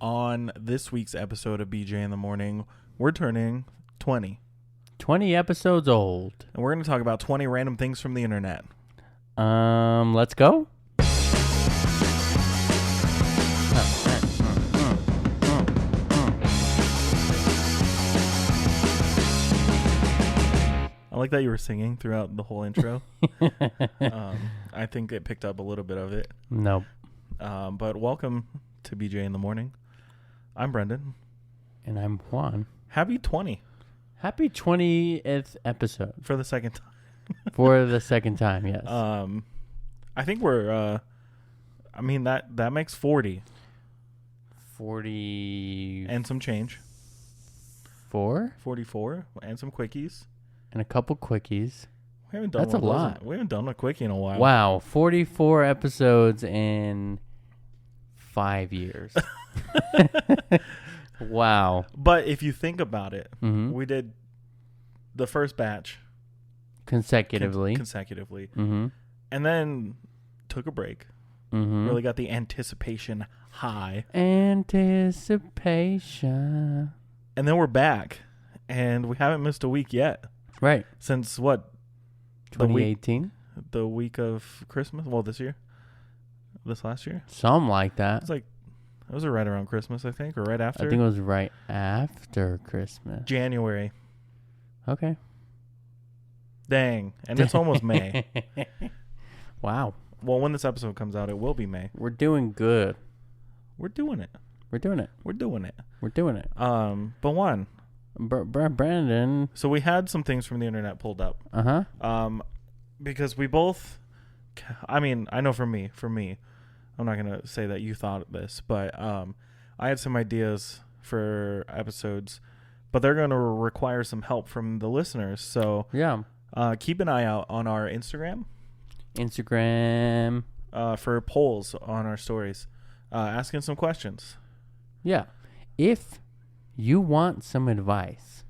On this week's episode of BJ in the Morning, we're turning 20. 20 episodes old. And we're going to talk about 20 random things from the internet. Let's go. I like that you were singing throughout the whole intro. I think it picked up a little bit of it. Nope. But welcome to BJ in the Morning. I'm Brendan. And I'm Juan. Happy 20. Happy 20th episode. For the second time. For the second time, yes. I think we're, that makes 40. 40... And some change. 44 and some quickies. And a couple quickies. We haven't done That's a lot. We haven't done a quickie in a while. Wow. 44 episodes in 5 years. Wow. But if you think about it, Mm-hmm. we did the first batch Consecutively. and then took a break. Mm-hmm. Really got the anticipation high. Anticipation. And then we're back. And we haven't missed a week yet. Right. Since what? 2018? The week of Christmas? Well, this last year? Something like that. It was right around Christmas, I think, or right after. I think it was right after Christmas. January. Okay. Dang. And it's almost May. Wow. Well, when this episode comes out, it will be May. We're doing good. We're doing it. We're doing it. We're doing it. We're doing it. But Juan. Brandon. So we had some things from the internet pulled up. Uh-huh. Because we both, I know for me, I'm not going to say that you thought this, but I had some ideas for episodes, but they're going to require some help from the listeners. So Yeah. Keep an eye out on our Instagram for polls on our stories, asking some questions. Yeah. If you want some advice.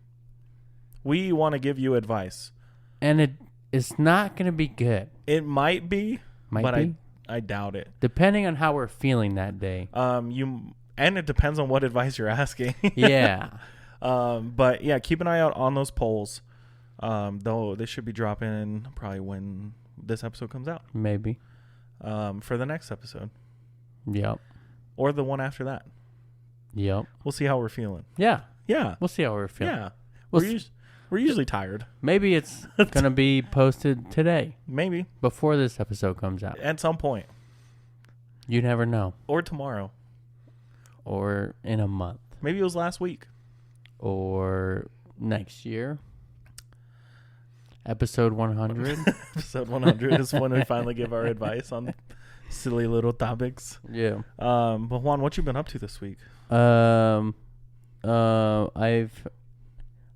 We want to give you advice. And it's not going to be good. It might be, but be. I doubt it. Depending on how we're feeling that day. And it depends on what advice you're asking. Yeah. But yeah, keep an eye out on those polls. Though they should be dropping probably when this episode comes out. Maybe. For the next episode. Yep. Or the one after that. Yep. We'll see how we're feeling. Yeah. Yeah. We'll see how we're feeling. Yeah. We're usually tired. Maybe it's going to be posted today. Maybe. Before this episode comes out. At some point. You never know. Or tomorrow. Or in a month. Maybe it was last week. Or next year. Episode 100. Episode 100 is when we finally give our advice on silly little topics. Yeah. But Juan, what you been up to this week?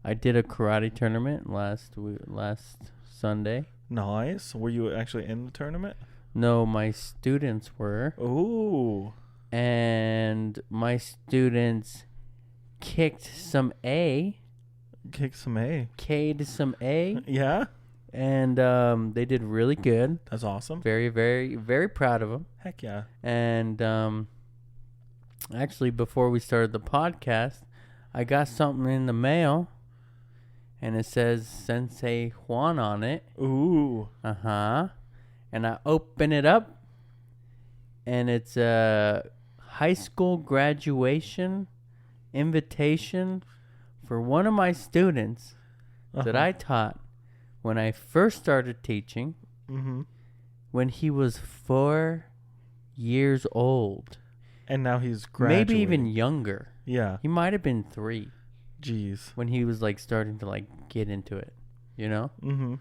I did a karate tournament last Sunday. Nice. Were you actually in the tournament? No, my students were. Ooh. And my students kicked some A. Kicked some A. K'd some A. Yeah? And they did really good. That's awesome. Very, very, very proud of them. Heck yeah. And actually, before we started the podcast, I got something in the mail. And it says Sensei Juan on it. Ooh. Uh-huh. And I open it up. And it's a high school graduation invitation for one of my students that I taught when I first started teaching. Mm-hmm. When he was 4 years old. And now he's graduating. Maybe even younger. Yeah. He might have been 3. Jeez. When he was starting to get into it, you know? Mm-hmm.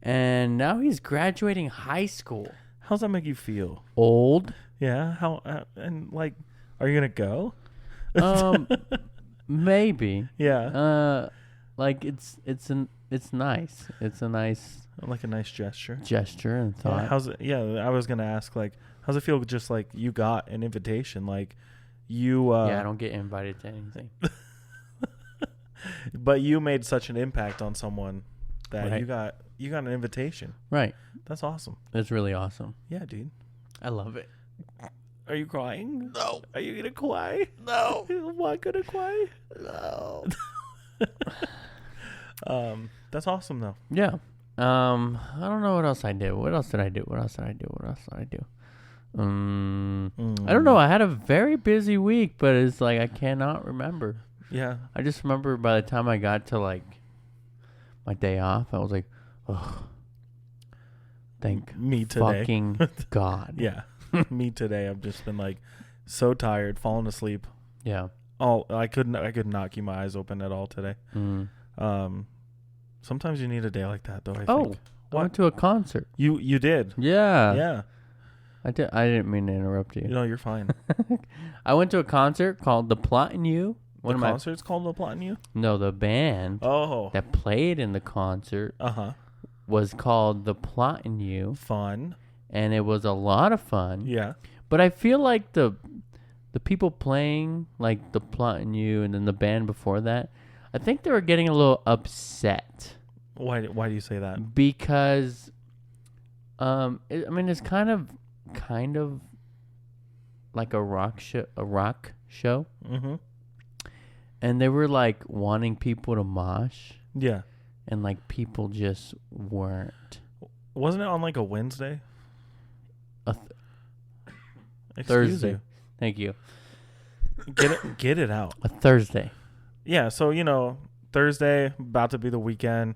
And now he's graduating high school. How's that make you feel? Old. Yeah. How are you gonna go? Maybe. Yeah. It's nice. It's a nice Like a nice gesture. And thought. Yeah, how's it? Yeah, I was gonna ask how's it feel? Just you got an invitation, you. Yeah, I don't get invited to anything. But you made such an impact on someone that Right. you got an invitation. Right. That's awesome. It's really awesome. Yeah, dude. I love it. Are you crying? No. Are you gonna cry? No. Why gonna cry? No. That's awesome though. Yeah. I don't know what else I did. What else did I do? I don't know. I had a very busy week, but it's like I cannot remember. Yeah. I just remember by the time I got to like my day off, I was like, oh, thank Me today. fucking God. Yeah. Me today. I've just been like so tired, falling asleep. Yeah. Oh, I could not keep my eyes open at all today. Mm. Sometimes you need a day like that though, I Oh, think. I went to a concert. You did. Yeah. Yeah. I didn't mean to interrupt you. No, you're fine. I went to a concert called The Plot in You. The concert's called The Plot in You? No, the band Oh. that played in the concert Uh-huh. was called The Plot in You, Fun. and it was a lot of fun. Yeah. But I feel like the people playing like The Plot in You and then the band before that, I think they were getting a little upset Why do you say that? because it's kind of like a rock show. Mm-hmm. And they were like wanting people to mosh, Yeah. and like people just weren't. Wasn't it on like a Wednesday? Excuse Thursday. you. Thank you. Get it out. A Thursday. Yeah, so Thursday, about to be the weekend.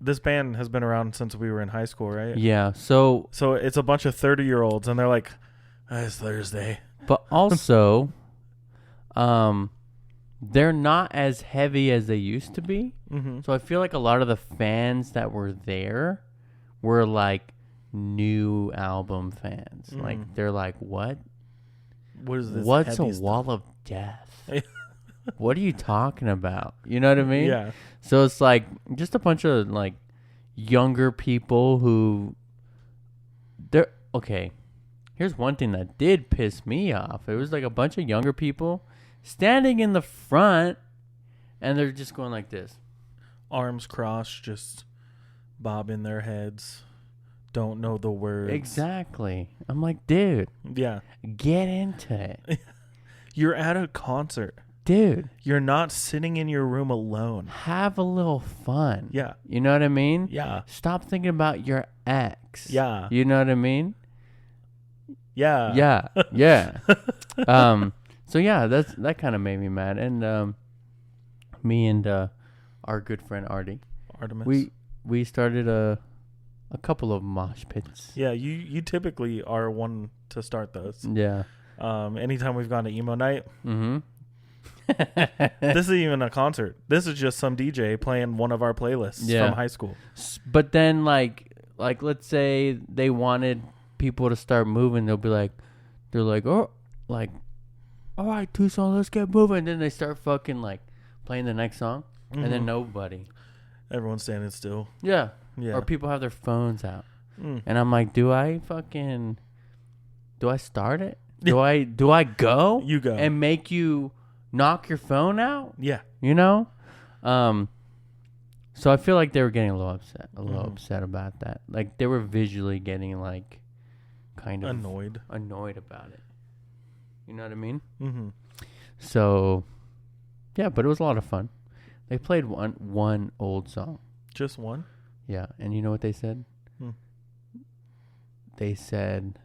This band has been around since we were in high school, right? Yeah. So it's a bunch of 30-year-olds, and they're like, it's Thursday. but also, they're not as heavy as they used to be. Mm-hmm. So I feel like a lot of the fans that were there were like new album fans. Like they're like, what? What is this? What's a heavy stuff? wall of death? What are you talking about? You know what I mean? Yeah. So it's like just a bunch of like younger people who they're okay. Here's one thing that did piss me off. It was like a bunch of younger people standing in the front and they're just going like this. Arms crossed, just bobbing their heads. Don't know the words. Exactly. I'm like, dude, Yeah. get into it. You're at a concert. Dude, You're not sitting in your room alone. have a little fun. Yeah. You know what I mean? Yeah. Stop thinking about your ex. Yeah. You know what I mean? Yeah. Yeah. Yeah. So yeah, that kind of made me mad. And me and our good friend Artie, Artemis. we started a couple of mosh pits. Yeah, you typically are one to start those. Yeah. Anytime we've gone to emo night, Mm-hmm. this isn't even a concert. This is just some DJ playing one of our playlists Yeah. from high school. But then like let's say they wanted people to start moving, they're like, oh, like, all right, Tucson, let's get moving. And then they start fucking like playing the next song, and then nobody. Everyone's standing still. Yeah. Yeah. Or people have their phones out, Mm. and I'm like, do I start it? Do I go? You go. And make you knock your phone out? Yeah. You know? So I feel like they were getting a little upset about that. Like they were visually getting like kind of Annoyed. about it. You know what I mean? Mm-hmm. So yeah, but it was a lot of fun. They played one old song. Just one? Yeah, and you know what they said? Hmm. They said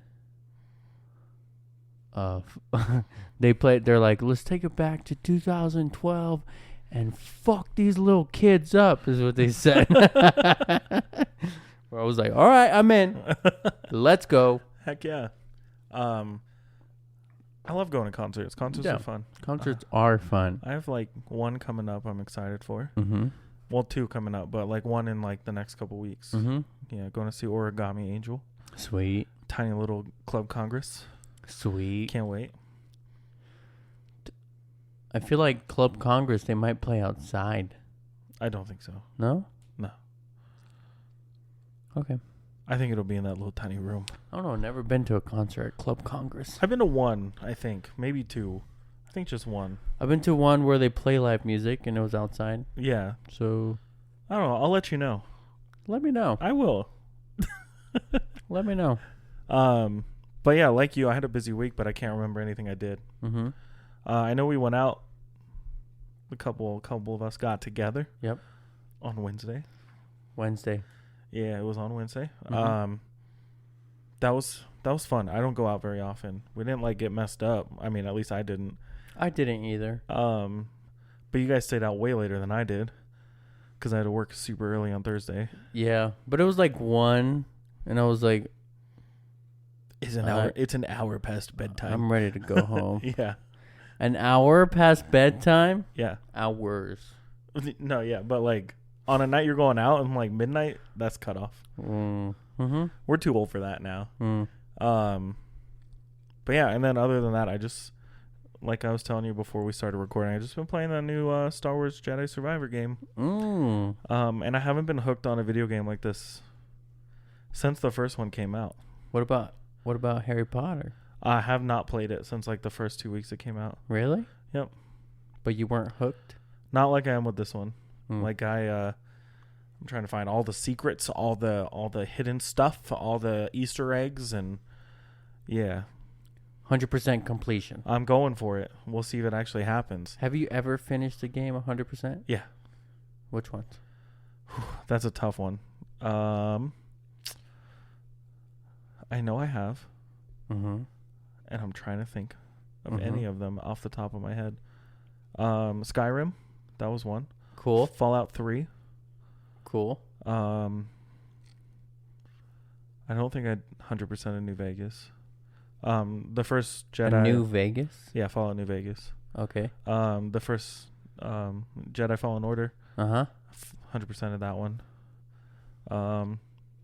they're like, let's take it back to 2012 and fuck these little kids up, is what they said. Where I was like, all right, I'm in. Let's go. Heck yeah. I love going to concerts. Concerts Yeah. are fun. Concerts are fun. I have like one coming up I'm excited for. Mm-hmm. Well, two coming up, but like one in like the next couple weeks. Mm-hmm. Yeah, going to see Origami Angel. Sweet. Tiny little club congress. Sweet. Can't wait. I feel like Club Congress, they might play outside. I don't think so. No? No. Okay. I think it'll be in that little tiny room. I don't know. Never been to a concert at Club Congress. I've been to one, I think. Maybe two. I think just one. I've been to one where they play live music and it was outside. Yeah. So I don't know. I'll let you know. let me know. I will. Let me know. But yeah, like you, I had a busy week, but I can't remember anything I did. Mm-hmm. I know we went out. A couple of us got together. Yep. On Wednesday. Wednesday. Yeah, it was on Wednesday. Mm-hmm. That was fun. I don't go out very often. We didn't like get messed up. I mean, at least I didn't. I didn't either. But you guys stayed out way later than I did, because I had to work super early on Thursday. Yeah, but it was like 1, and I was like, It's an hour past bedtime. I'm ready to go home. Yeah. An hour past bedtime? Yeah. Hours. No, yeah, but like on a night you're going out and like midnight, that's cut off. Mm-hmm. We're too old for that now. Mm. But yeah, and then other than that, I just, like I was telling you before we started recording, I just been playing that new Star Wars Jedi Survivor game. Mm. And I haven't been hooked on a video game like this since the first one came out. What about Harry Potter? I have not played it since like the first 2 weeks it came out. Really? Yep. But you weren't hooked? Not like I am with this one. Mm. Like I'm trying to find all the secrets, all the hidden stuff, all the Easter eggs, and yeah. 100% completion. I'm going for it. We'll see if it actually happens. Have you ever finished a game 100%? Yeah. Which ones? That's a tough one. I know I have. Mm-hmm. And I'm trying to think of Mm-hmm. any of them off the top of my head. Skyrim, that was one. Cool. Fallout 3. Cool. I don't think I 100% in New Vegas. The first Jedi. New Vegas? Yeah, Fallout New Vegas. Okay. The first Jedi Fallen Order. Uh-huh. 100% of that one.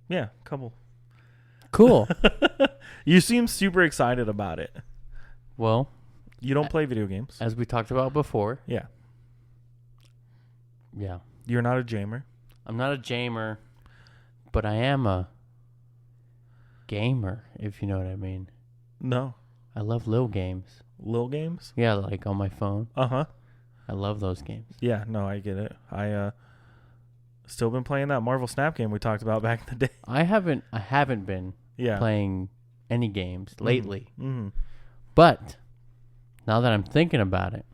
Yeah, couple. Cool. You seem super excited about it. Well, You don't play video games. as we talked about before. Yeah. Yeah. You're not a gamer. I'm not a gamer, but I am a gamer, if you know what I mean. No. I love little games. Lil games? Yeah, like on my phone. Uh-huh. I love those games. Yeah, no, I get it. I still been playing that Marvel Snap game we talked about back in the day. I haven't been Yeah. playing any games lately. Mm-hmm. But now that I'm thinking about it,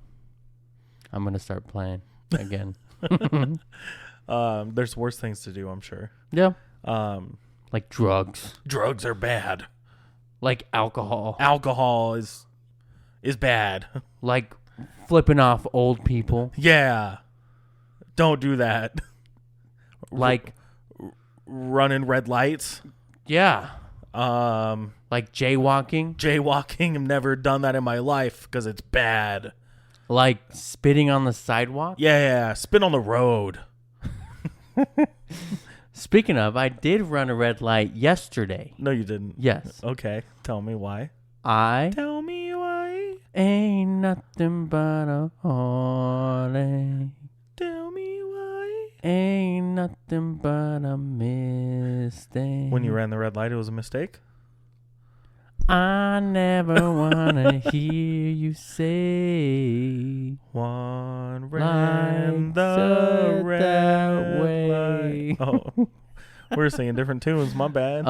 I'm going to start playing again. There's worse things to do, I'm sure. Yeah. Um, Like drugs. drugs are bad. Like alcohol. Alcohol is bad. Like flipping off old people. Yeah. Don't do that. Like, Running red lights. yeah. Um, Like jaywalking. jaywalking. I've never done that in my life because it's bad. Like spitting on the sidewalk. Yeah. Spin on the road. Speaking of, I did run a red light yesterday. No, you didn't. Yes. Okay. Tell me why. I Tell me why. ain't nothing but a heartache. Tell me why. Ain't nothing but a mistake. When you ran the red light, it was a mistake? I never wanna hear you say One ran like the said red that way. light. Oh, we're singing different tunes. My bad.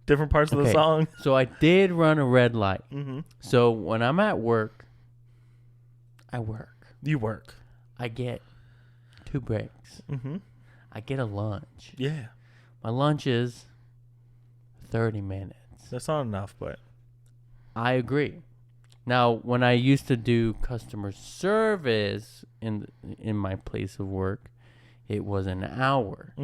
Different parts of the okay. song. So I did run a red light. Mm-hmm. So when I'm at work, I work. You work. I get 2 breaks. Mm-hmm. I get a lunch. Yeah. My lunch is 30 minutes. That's not enough, but I agree. Now, when I used to do customer service in my place of work, it was an hour,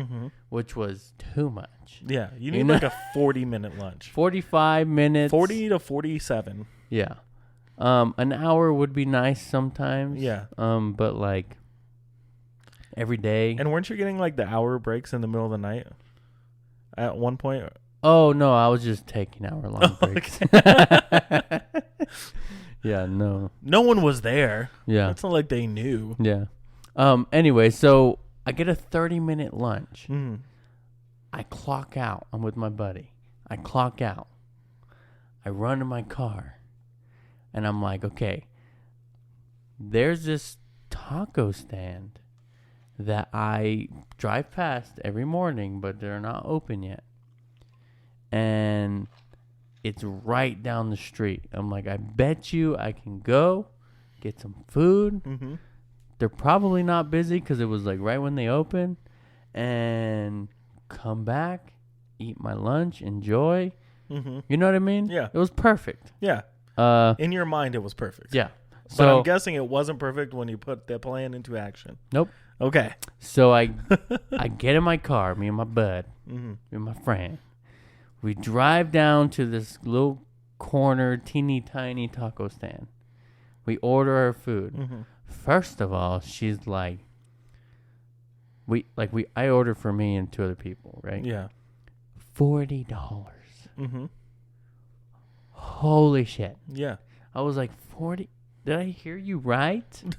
which was too much. yeah, you need like a 40-minute lunch. 45 minutes. 40 to 47. Yeah. An hour would be nice sometimes. Yeah. But like every day. And weren't you getting like the hour breaks in the middle of the night at one point? Oh, no, I was just taking hour-long breaks. Yeah, no. No one was there. Yeah. It's not like they knew. Yeah. Anyway, so I get a 30-minute lunch. Mm. I clock out. I'm with my buddy. I clock out. I run to my car. And I'm like, okay, there's this taco stand that I drive past every morning, but they're not open yet. And It's right down the street. I'm like, I bet you I can go get some food. Mm-hmm. They're probably not busy because it was like right when they opened. And come back, eat my lunch, enjoy. Mm-hmm. You know what I mean? Yeah. It was perfect. Yeah. In your mind, it was perfect. Yeah. But So I'm guessing it wasn't perfect when you put the plan into action. Nope. Okay. So I get in my car, me and my bud, Mm-hmm. me and my friend. We drive down to this little corner, teeny tiny taco stand. We order our food. Mm-hmm. First of all, she's like, I ordered for me and 2 other people, right? Yeah. $40. Mm-hmm. Holy shit. Yeah. I was like, 40? Did I hear you right? And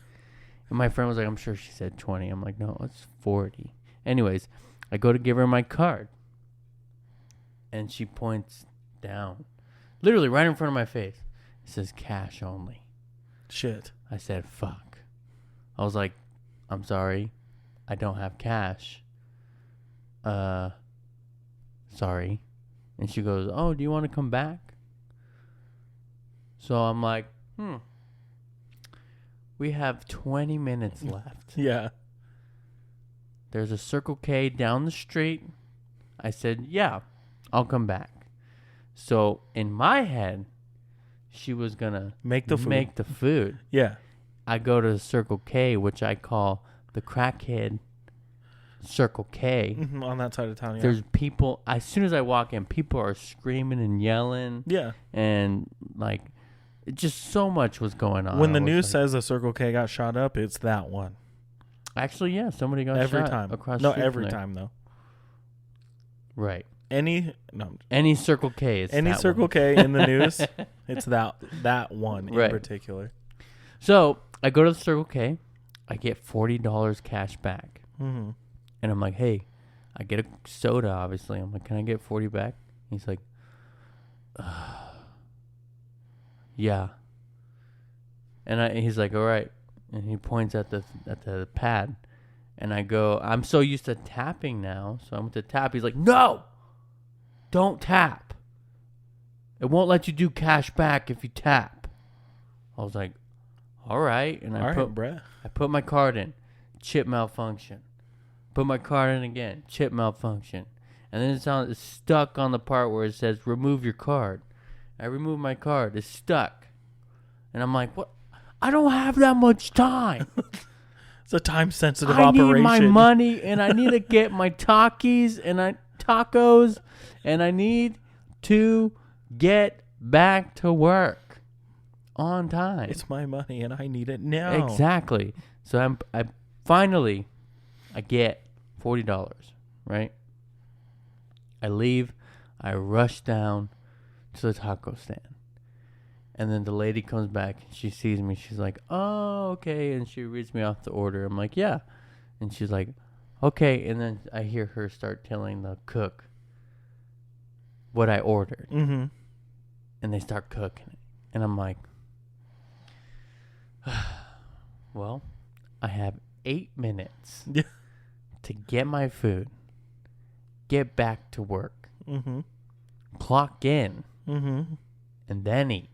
my friend was like, I'm sure she said 20. I'm like, no, it's 40. Anyways, I go to give her my card. And she points down. Literally right in front of my face. It says cash only. Shit. I said, fuck. I was like, I'm sorry. I don't have cash. Sorry. And she goes, oh, do you want to come back? So I'm like, we have 20 minutes left. Yeah. There's a Circle K down the street. I said, yeah, I'll come back. So in my head, she was going to Make the food. Yeah. I go to the Circle K, which I call the crackhead Circle K. Mm-hmm. On that side of town, yeah. There's people, as soon as I walk in, people are screaming and yelling. Yeah. And like, just so much was going on. When the news says the Circle K got shot up, it's that one. Actually, yeah, somebody got every shot time. across No, the street every from there. time though. Right. Any Circle K is any that Circle one. K in the news, it's that one in Right. particular. So I go to the Circle K, I get $40 cash back, Mm-hmm. and I'm like, hey, I get a soda. Obviously, I'm like, can I get 40 back? He's like, yeah. And he's like, all right, and he points at the pad, and I go, I'm so used to tapping now, so I'm to tap. He's like, no, don't tap. It won't let you do cash back if you tap. I was like, all right, and I put my card in, chip malfunction. Put my card in again, chip malfunction. And then it's stuck on the part where it says remove your card. I remove my card, it's stuck. And I'm like, what? I don't have that much time. It's a time sensitive operation. I need my money, and I need to get my tacos, and I need to get back to work on time. It's my money, and I need it now. Exactly. So I finally get $40, right? I leave. I rush down to the taco stand. And then the lady comes back. She sees me. She's like, oh, okay. And she reads me off the order. I'm like, yeah. And she's like, okay. And then I hear her start telling the cook what I ordered. Mm-hmm. And they start cooking it. And I'm like, well, I have 8 minutes to get my food, get back to work, clock in, and then eat.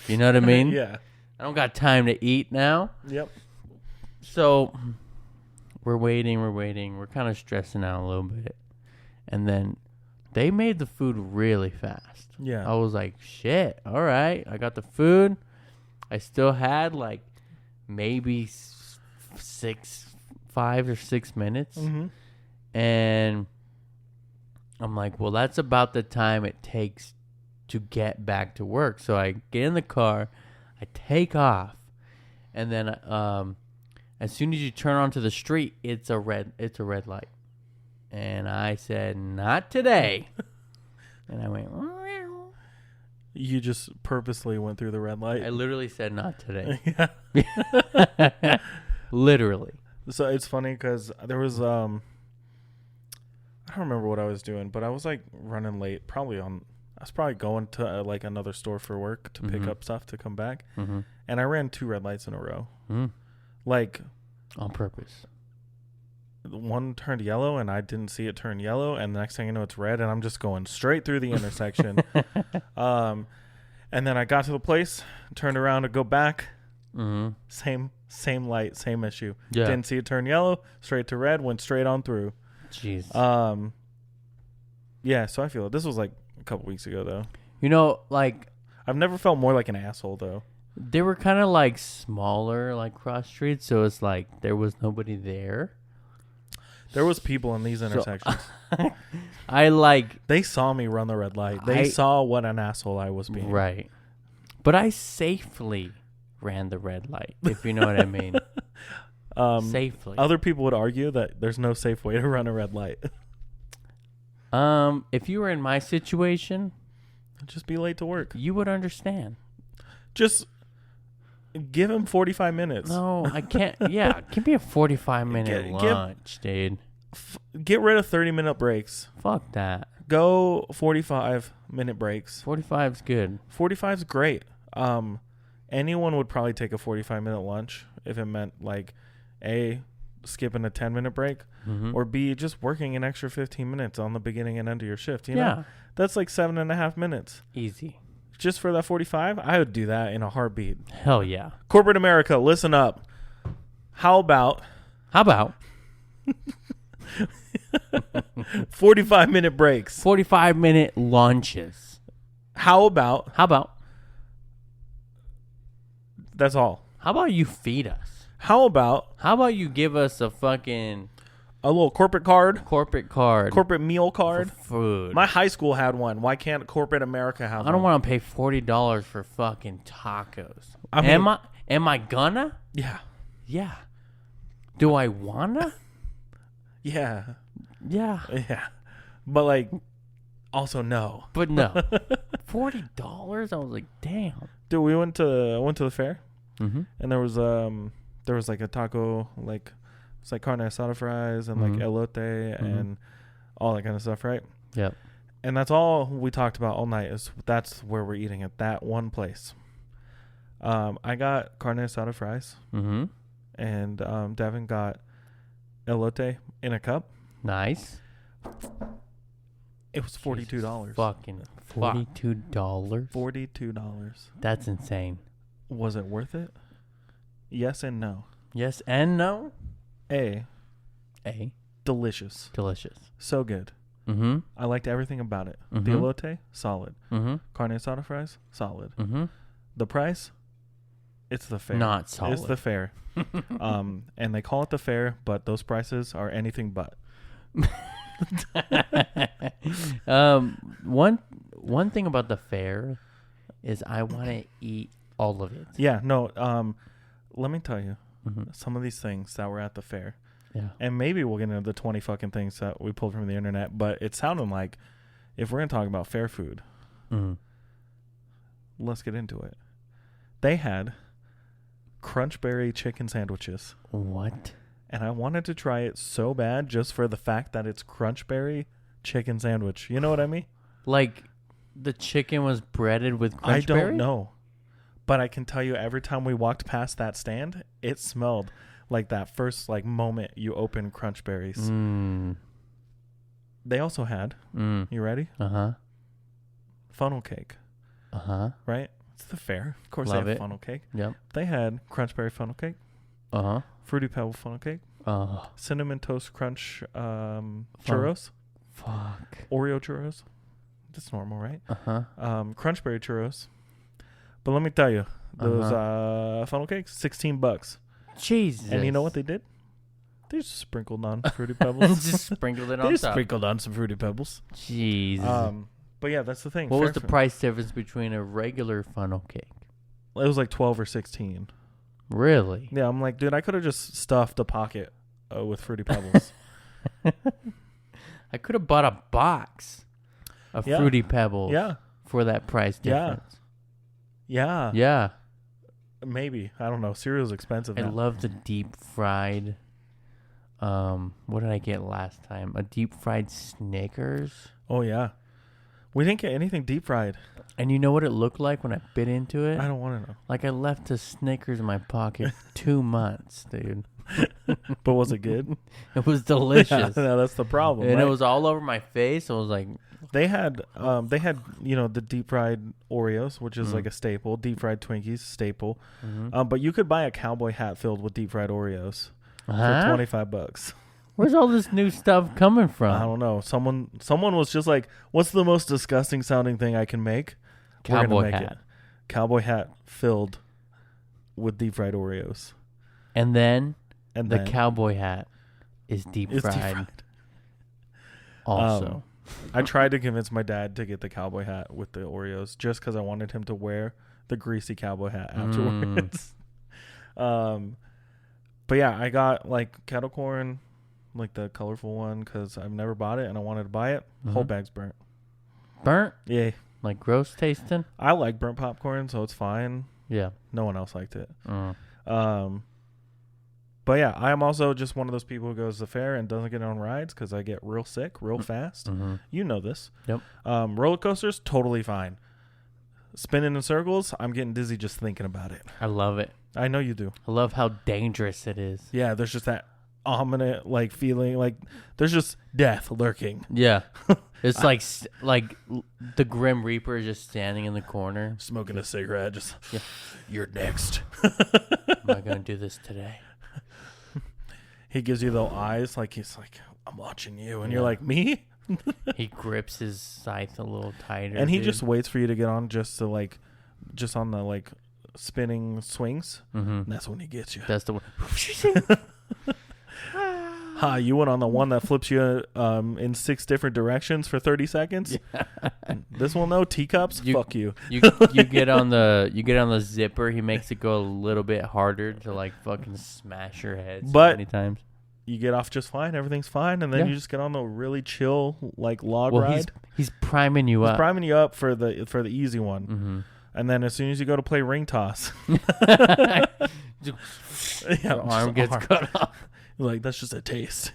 You know what I mean? Yeah. I don't got time to eat now. Yep. So we're waiting. We're kind of stressing out a little bit. And then they made the food really fast. Yeah. I was like, shit, all right. I got the food. I still had like maybe 5 or 6 minutes. Mm-hmm. And I'm like, well, that's about the time it takes to get back to work. So I get in the car, I take off, and then as soon as you turn onto the street, it's a red light. And I said, not today. And I went, meow. You just purposely went through the red light. I literally said, not today. Yeah. Literally. So it's funny because there was I don't remember what I was doing, but I was like running late. I was probably going to like another store for work to pick up stuff to come back, and I ran 2 red lights in a row, like on purpose. one turned yellow and I didn't see it turn yellow, and the next thing I know it's red, and I'm just going straight through the intersection. And then I got to the place, turned around to go back. Mm-hmm. Same light, same issue. Yeah. Didn't see it turn yellow, straight to red, went straight on through. Jeez. Yeah, so I feel this was like a couple weeks ago though. You know, like I've never felt more like an asshole though. they were kind of like smaller, like cross streets, so it's like there was nobody there. There was people in these intersections. I like They saw me run the red light. They saw what an asshole I was being. right, but I safely ran the red light, if you know what I mean. Safely. Other people would argue that there's no safe way to run a red light. If you were in my situation, Just be late to work. you would understand. Just give him 45 minutes. No, I can't. Yeah, give me a 45-minute Give- lunch, dude. Get rid of 30-minute breaks. Fuck that. Go 45-minute breaks. 45's good. 45's great. Anyone would probably take a 45-minute lunch if it meant like A, skipping a 10-minute break, Mm-hmm. or B, just working an extra 15 minutes on the beginning and end of your shift. You Yeah. know? That's like 7.5 minutes. Easy. Just for that 45, I would do that in a heartbeat. Hell yeah. Corporate America, listen up. How about How about 45-minute breaks? 45-minute lunches? How about How about that's all? How about you feed us? How about How about you give us a fucking a little corporate card, corporate card, corporate meal card? for food? My high school had one. Why can't corporate America have one? I don't want to pay $40 for fucking tacos. I mean- Am I gonna? Yeah. Yeah. Do I wanna? Yeah. Yeah. Yeah. But like also no. But no. $40? I was like, damn. Dude, I went to the fair, Mm-hmm. and there was like a taco, like it's like carne asada fries and like Mhm. elote and all that kind of stuff, right? Yep. And that's all we talked about all night is that's where we're eating at that one place. I got carne asada fries, Mm-hmm. and Devin got elote in a cup. Nice. It was $42. Fucking $42. $42. That's insane. Was it worth it? Yes and no. Yes and no. A, A. delicious. Delicious. So good. Mm-hmm. I liked everything about it. The Mhm. elote, solid. Mm-hmm. Carne asada fries, solid. Mm-hmm. The price, it's the fair. Not solid. It's the fair. And they call it the fair, but those prices are anything but. One thing about the fair is I want to eat all of it. Yeah, no, let me tell you, Mhm. some of these things that were at the fair, Yeah. and maybe we'll get into the 20 fucking things that we pulled from the internet, but it sounded like if we're going to talk about fair food, Mm. let's get into it. They had Crunchberry chicken sandwiches, What? and I wanted to try it so bad just for the fact that it's Crunchberry chicken sandwich. You know what I mean? Like the chicken was breaded with I crunchberry? don't know. But I can tell you every time we walked past that stand, it smelled like that first like moment you open Crunchberries. Mm. They also had, Mm. you ready? Uh-huh. Funnel cake, Uh-huh. right? It's the fair. Of course Love they have it. funnel cake. Yep. They had Crunchberry funnel cake, Uh-huh. Fruity Pebble funnel cake, Cinnamon Toast Crunch churros, Fuck. Oreo churros. That's normal, right? Uh-huh. Crunchberry churros. But let me tell you, those funnel cakes, $16. Jesus. And you know what they did? They just sprinkled on Fruity Pebbles. Just sprinkled it They on just top. sprinkled on some Fruity Pebbles. Jeez. But yeah, that's the thing. What was Fair the food. price difference between a regular funnel cake? It was like 12 or 16. Really? Yeah, I'm like, dude, I could have just stuffed a pocket with Fruity Pebbles. I could have bought a box of Yeah. Fruity Pebbles Yeah. for that price Yeah. difference. Yeah. Yeah. Maybe. I don't know. Cereal's expensive I now. love the deep fried. What did I get last time? A deep fried Snickers. Oh, yeah. We didn't get anything deep fried. And you know what it looked like when I bit into it? I don't want to know. Like I left a Snickers in my pocket 2 months, dude. But was it good? It was delicious. Yeah, that's the problem. And right? it was all over my face. I was like, They had the deep fried Oreos, which is like a staple. Deep fried Twinkies, staple. But you could buy a cowboy hat filled with deep fried Oreos for $25. Where's all this new stuff coming from? I don't know. Someone was just like, "What's the most disgusting sounding thing I can make?" We're gonna Cowboy make hat. it. Cowboy hat filled with deep fried Oreos. And then And the then cowboy hat is deep it's deep fried. fried. Also. I tried to convince my dad to get the cowboy hat with the Oreos just because I wanted him to wear the greasy cowboy hat afterwards. But yeah, I got like kettle corn, like the colorful one, because I've never bought it and I wanted to buy it. Whole bag's burnt. Burnt? Yeah. Like gross tasting? I like burnt popcorn, so it's fine. Yeah. No one else liked it. Mm. But yeah, I am also just one of those people who goes to the fair and doesn't get on rides because I get real sick real fast. You know this. Yep. Roller coasters, totally fine. Spinning in circles, I'm getting dizzy just thinking about it. I love it. I know you do. I love how dangerous it is. Yeah, there's just that ominous like feeling, like there's just death lurking. Yeah. It's like the Grim Reaper is just standing in the corner. Smoking a cigarette, just, Yeah. You're next. Am I going to do this today? He gives you the eyes, like he's like, I'm watching you. And Yeah. you're like, me? He grips his scythe a little tighter. And he dude. just waits for you to get on just on the like spinning swings. And that's when he gets you. That's the one. Ha, you went on the one that flips you in 6 different directions for 30 seconds. This one though, teacups, fuck you. You get on the zipper. He makes it go a little bit harder to like fucking smash your head so many times. You get off just fine, everything's fine, and then you just get on the really chill like log ride. He's priming you up. He's priming you up for the easy one. And then as soon as you go to play ring toss, Your arm gets cut off. You're like, that's just a taste.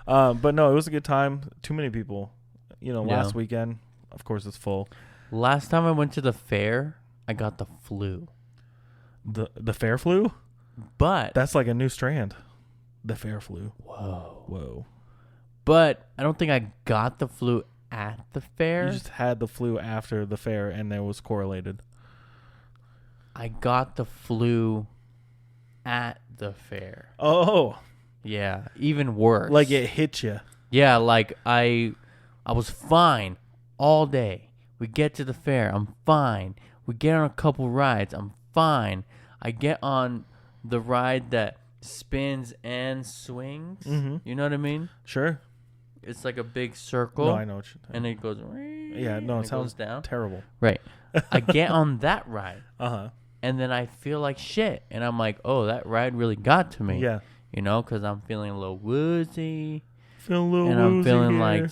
But no, it was a good time. Too many people. Last weekend, of course, it's full. Last time I went to the fair, I got the flu. The fair flu? But That's like a new strand. The fair flu. Whoa. But I don't think I got the flu at the fair. You just had the flu after the fair, and it was correlated. I got the flu at the fair. Oh. Yeah, even worse. Like it hit you. Yeah, like I was fine all day. We get to the fair, I'm fine. We get on a couple rides, I'm fine. I get on the ride that spins and swings. You know what I mean? Sure. It's like a big circle. No, I know what you're And it goes. Yeah, no, and it sounds goes down. terrible. Right. I get on that ride. Uh-huh. And then I feel like shit. And I'm like, oh, that ride really got to me. Yeah. Because I'm feeling a little woozy. Feeling a little And I'm woozy feeling here. like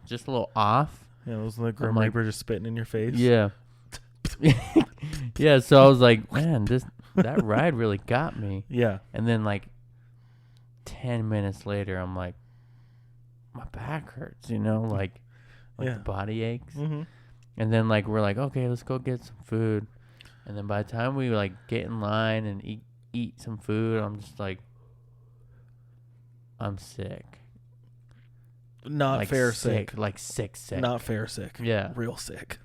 just a little off. Yeah, it was the Grim like- Reaper just spitting in your face. Yeah. Yeah, so I was like, man, that ride really got me. Yeah. And then like 10 minutes later, I'm like, my back hurts, like Yeah. the body aches. Mm-hmm. And then like we're like, okay, let's go get some food. And then by the time we like get in line and eat some food, I'm just like, I'm sick. Not Like fair sick. Like sick. Not fair sick. Yeah. Real sick.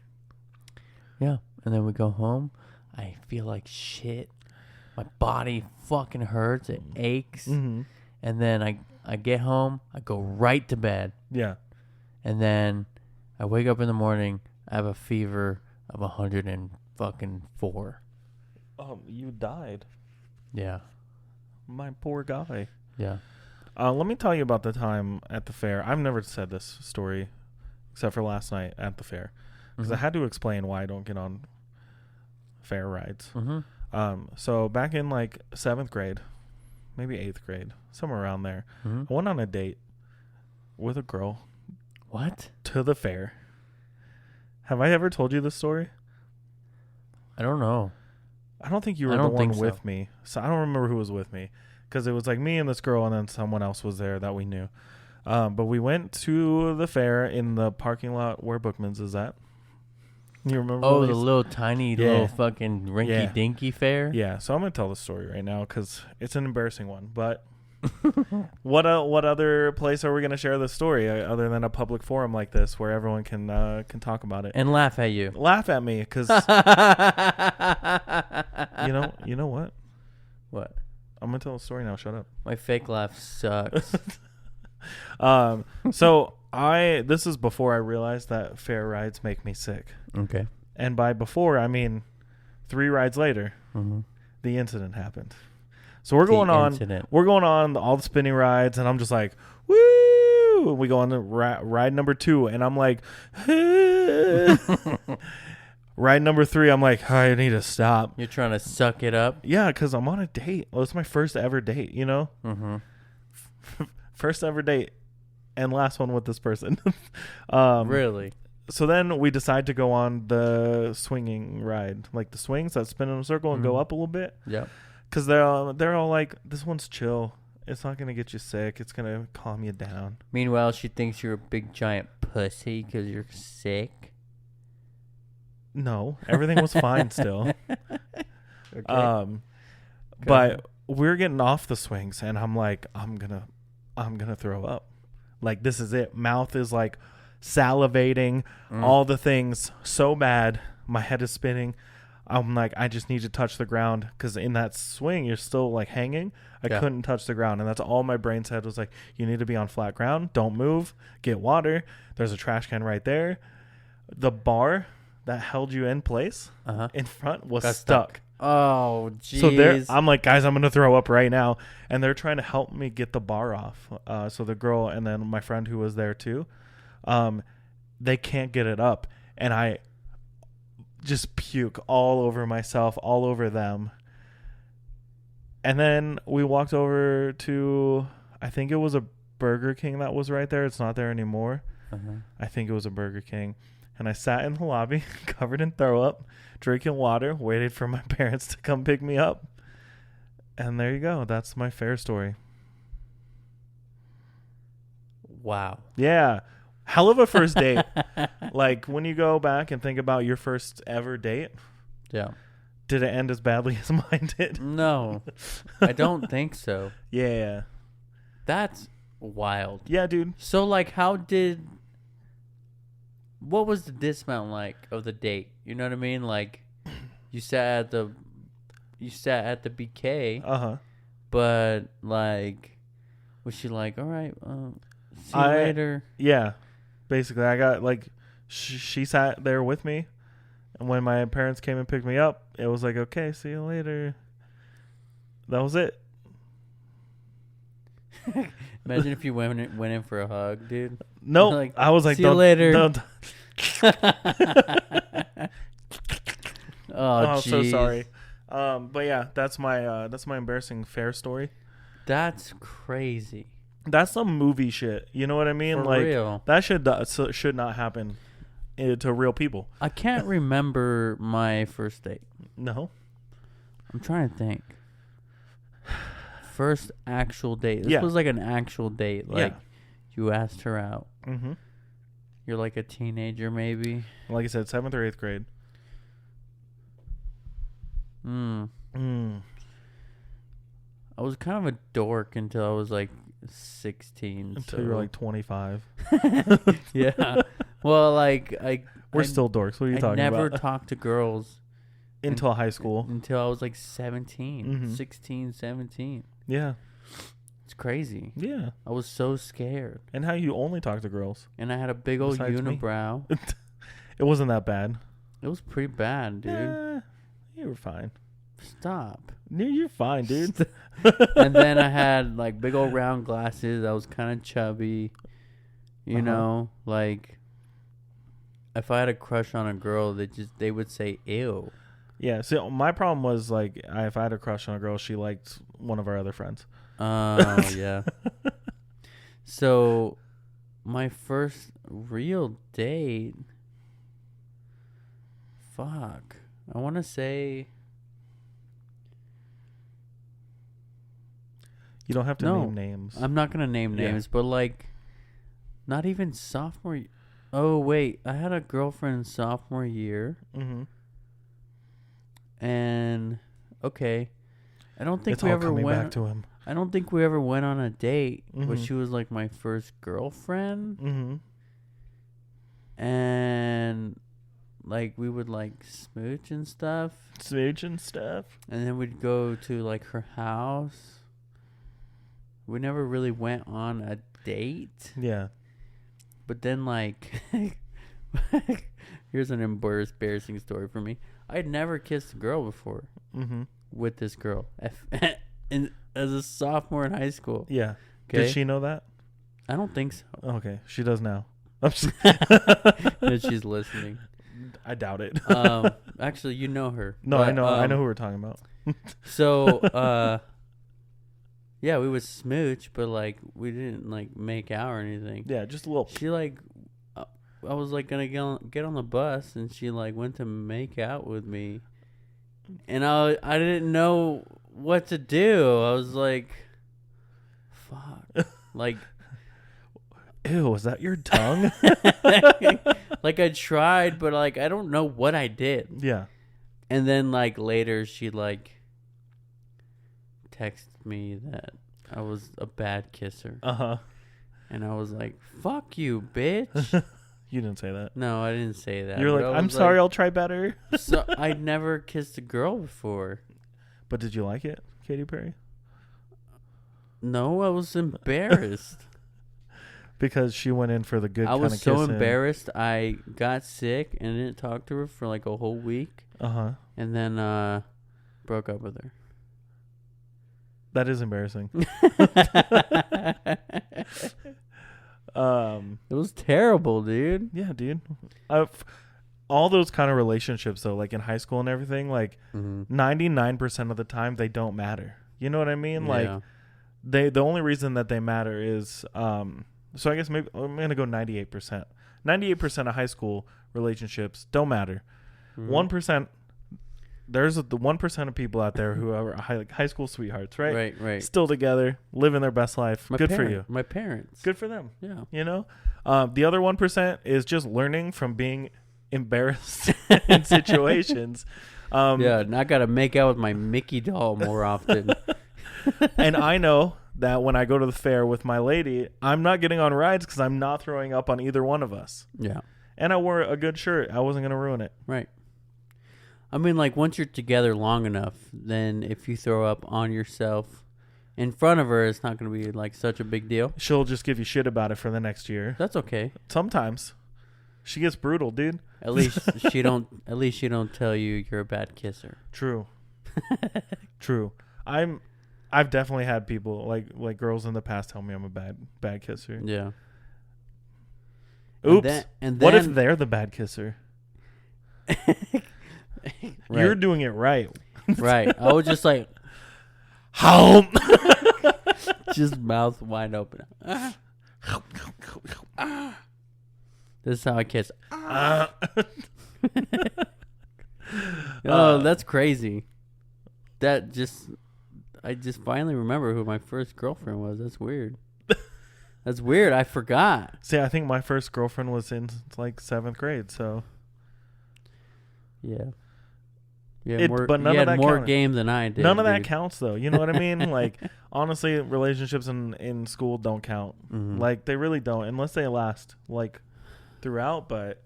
Yeah. And then we go home. I feel like shit. My body fucking hurts. It aches. Mm-hmm. And then I get home. I go right to bed. Yeah. And then I wake up in the morning. I have a fever of 104. Oh, you died. Yeah. My poor guy. Yeah. Let me tell you about the time at the fair. I've never said this story except for last night at the fair because I had to explain why I don't get on fair rides. So back in like 7th grade, maybe 8th grade, somewhere around there, I went on a date with a girl. What? To the fair. Have I ever told you this story? I don't know. I don't think you were the one with me. So I don't remember who was with me because it was like me and this girl and then someone else was there that we knew. But we went to the fair in the parking lot where Bookman's is at. You remember? Oh, Elise? the little tiny little fucking rinky dinky fair. Yeah. So I'm gonna tell the story right now because it's an embarrassing one. But what other place are we gonna share the story other than a public forum like this where everyone can talk about it And laugh at you. laugh at me because you know what? What? I'm gonna tell the story now. Shut up. My fake laugh sucks. So this is before I realized that fair rides make me sick. Okay. And by before, I mean 3 rides later, Mm-hmm. the incident happened. So we're going on all the spinning rides, and I'm just like, woo! And we go on the ride number 2, and I'm like, ride number 3, I'm like, I need to stop. You're trying to suck it up. Yeah, because I'm on a date. Well, it's my first ever date, you know? Mm-hmm. First ever date and last one with this person. Really? So then we decide to go on the swinging ride, like the swings that spin in a circle and go up a little bit. Yep. Because they're all like, this one's chill. It's not going to get you sick. It's going to calm you down. Meanwhile, she thinks you're a big giant pussy because you're sick. No, everything was fine still. Okay. But we're getting off the swings and I'm like, I'm gonna throw up. Like, this is it. Mouth is like salivating, all the things so bad. My head is spinning. I'm like, I just need to touch the ground because in that swing, you're still like hanging. I couldn't touch the ground. And that's all my brain said was like, you need to be on flat ground. Don't move. Get water. There's a trash can right there. The bar that held you in place in front was stuck. Oh, jeez. So I'm like, guys, I'm going to throw up right now. And they're trying to help me get the bar off. So the girl and then my friend who was there too, they can't get it up. And I just puke all over myself, all over them. And then we walked over to, I think it was a Burger King that was right there. It's not there anymore. I think it was a Burger King. And I sat in the lobby covered in throw up, drinking water, waited for my parents to come pick me up. And there you go. That's my fair story. Wow. Yeah. Hell of a first date. Like, when you go back and think about your first ever date, Yeah. did it end as badly as mine did? No, I don't think so. Yeah. That's wild. Yeah, dude. So, like, what was the dismount like of the date? You know what I mean? Like, you sat at the BK, but like, was she like, all right, see you later? Yeah, basically, I got like, she sat there with me, and when my parents came and picked me up, it was like, okay, see you later. That was it. Imagine if you went in for a hug, dude. Nope. Like, I was like, see you later. Don't. Oh, so sorry. But yeah, that's my embarrassing fair story. That's crazy. That's some movie shit. You know what I mean? For like, real. that should not happen to real people. I can't remember my first date. No. I'm trying to think. First actual date. This was like an actual date. Like, you asked her out. Mm-hmm. You're like a teenager, maybe. Like I said, 7th or 8th grade. I was kind of a dork until I was like 16. Until you were like 25. Yeah. Well, like We're still dorks. What are you talking about? I never about? talked to girls until high school. Until I was like 17, 16, 17. Yeah. It's crazy. Yeah. I was so scared. And how you only talk to girls. And I had a big old Besides unibrow. It wasn't that bad. It was pretty bad, dude. You were fine. Stop. You're fine, dude. And then I had like big old round glasses. I was kind of chubby. You know, like if I had a crush on a girl, they would say ew. Yeah. So my problem was like if I had a crush on a girl, she liked one of our other friends. Oh, yeah. So my first real date, fuck. I want to say. You don't have to name names. I'm not going to name names, but like Not even sophomore. Oh wait, I had a girlfriend sophomore year, Mm-hmm. and okay, I don't think It's we all ever coming back went. to him. I don't think we ever went on a date, but Mhm. she was like my first girlfriend, Mm-hmm. and like we would like smooch and stuff, Smooch and stuff. and then we'd go to like her house. We never really went on a date. Yeah. But then, like, here's an embarrassing story for me. I had never kissed a girl before Mm-hmm. with this girl as a sophomore in high school. Yeah. Okay? Did she know that? I don't think so. Okay, she does now. I'm just- That she's listening. I doubt it. Actually, you know her. No, but, I know. I know who we're talking about. So, yeah, we would smooch, but like we didn't like make out or anything. Yeah, just a little. She like, I was like gonna get on the bus, and she like went to make out with me, and I didn't know what to do. I was like, fuck, like, Ew, was that your tongue? like I tried, but like I don't know what I did. Yeah. And then like later, she like texted me that I was a bad kisser, Uh-huh. and I was like, fuck you, bitch. You didn't say that. No, I didn't say that. You're but like, I I'm was sorry, I'll try better. So I'd never kissed a girl before. But did you like it, Katy Perry? No, I was embarrassed. Because she went in for the good I kind of was kissing. so embarrassed. I got sick and didn't talk to her for like a whole week, Uh-huh. and then broke up with her. That is embarrassing. It was terrible, dude. Yeah, dude. All those kind of relationships, though, like in high school and everything, like 99% of the time, they don't matter. You know what I mean? Like, Yeah. the only reason that they matter is, so I guess maybe I'm going to go 98%. 98% of high school relationships don't matter. 1%, there's the 1% of people out there who are high school sweethearts, right? Right. Still together, living their best life. Good for you. My parents. Good for them. Yeah. You know, the other 1% is just learning from being embarrassed in situations. Yeah, and I got to make out with my Mickey doll more often. And I know that when I go to the fair with my lady, I'm not getting on rides because I'm not throwing up on either one of us. Yeah. And I wore a good shirt. I wasn't going to ruin it. Right. I mean, like, once you're together long enough, then if you throw up on yourself in front of her, it's not going to be, like, such a big deal. She'll just give you shit about it for the next year. That's okay. Sometimes. She gets brutal, dude. At least she don't tell you you're a bad kisser. True. True. I've definitely had people like girls in the past tell me I'm a bad kisser. Yeah. Oops. And what if then- they're the bad kisser? Right. You're doing it right. Right. I was just like, Home. just mouth wide open. This is how I kiss. Oh, that's crazy. I just finally remember who my first girlfriend was. That's weird. That's weird. I forgot. See, I think my first girlfriend was in like 7th grade, so Yeah. You had but none you of had that more counted. game than I did. none of that dude. counts though. You know what I mean? Like honestly, relationships in school don't count. Mhm. Like they really don't unless they last like throughout, but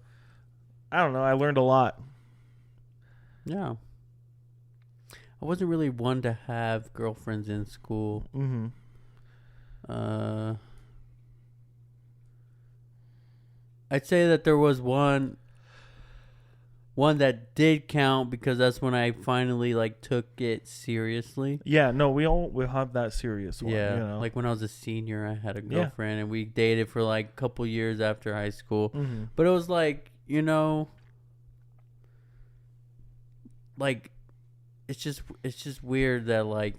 I don't know, I learned a lot. Yeah. I wasn't really one to have girlfriends in school. Mhm. I'd say that there was one that did count because that's when I finally like took it seriously. Yeah, no, we have that serious one, Yeah, you know. like when I was a senior, I had a Yeah. girlfriend and we dated for like a couple years after high school. Mhm. But it was like, you know, like it's just weird that like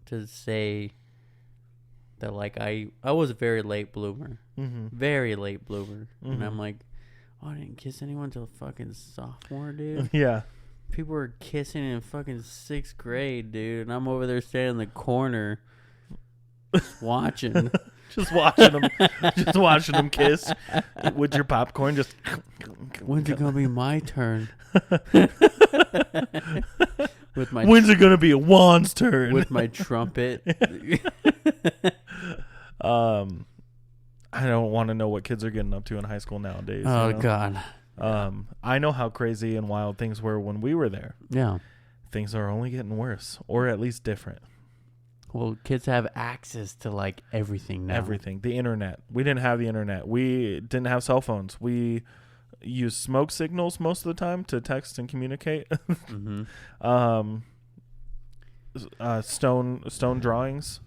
to say that like I was a very late bloomer. Mhm. Very late bloomer. And I'm Mhm. like, oh, I didn't kiss anyone until fucking sophomore, dude. Yeah. People were kissing in fucking 6th grade, dude. And I'm over there standing in the corner watching. just watching them kiss with your popcorn. Just When's it gonna be my turn? With my when's it gonna be Juan's turn? with my trumpet. I don't want to know what kids are getting up to in high school nowadays. Oh you know? God. I know how crazy and wild things were when we were there. Yeah. Things are only getting worse, or at least different. Well, kids have access to like everything now. Everything. The internet. We didn't have the internet. We didn't have cell phones. We used smoke signals most of the time to text and communicate. Mm-hmm. Stone drawings.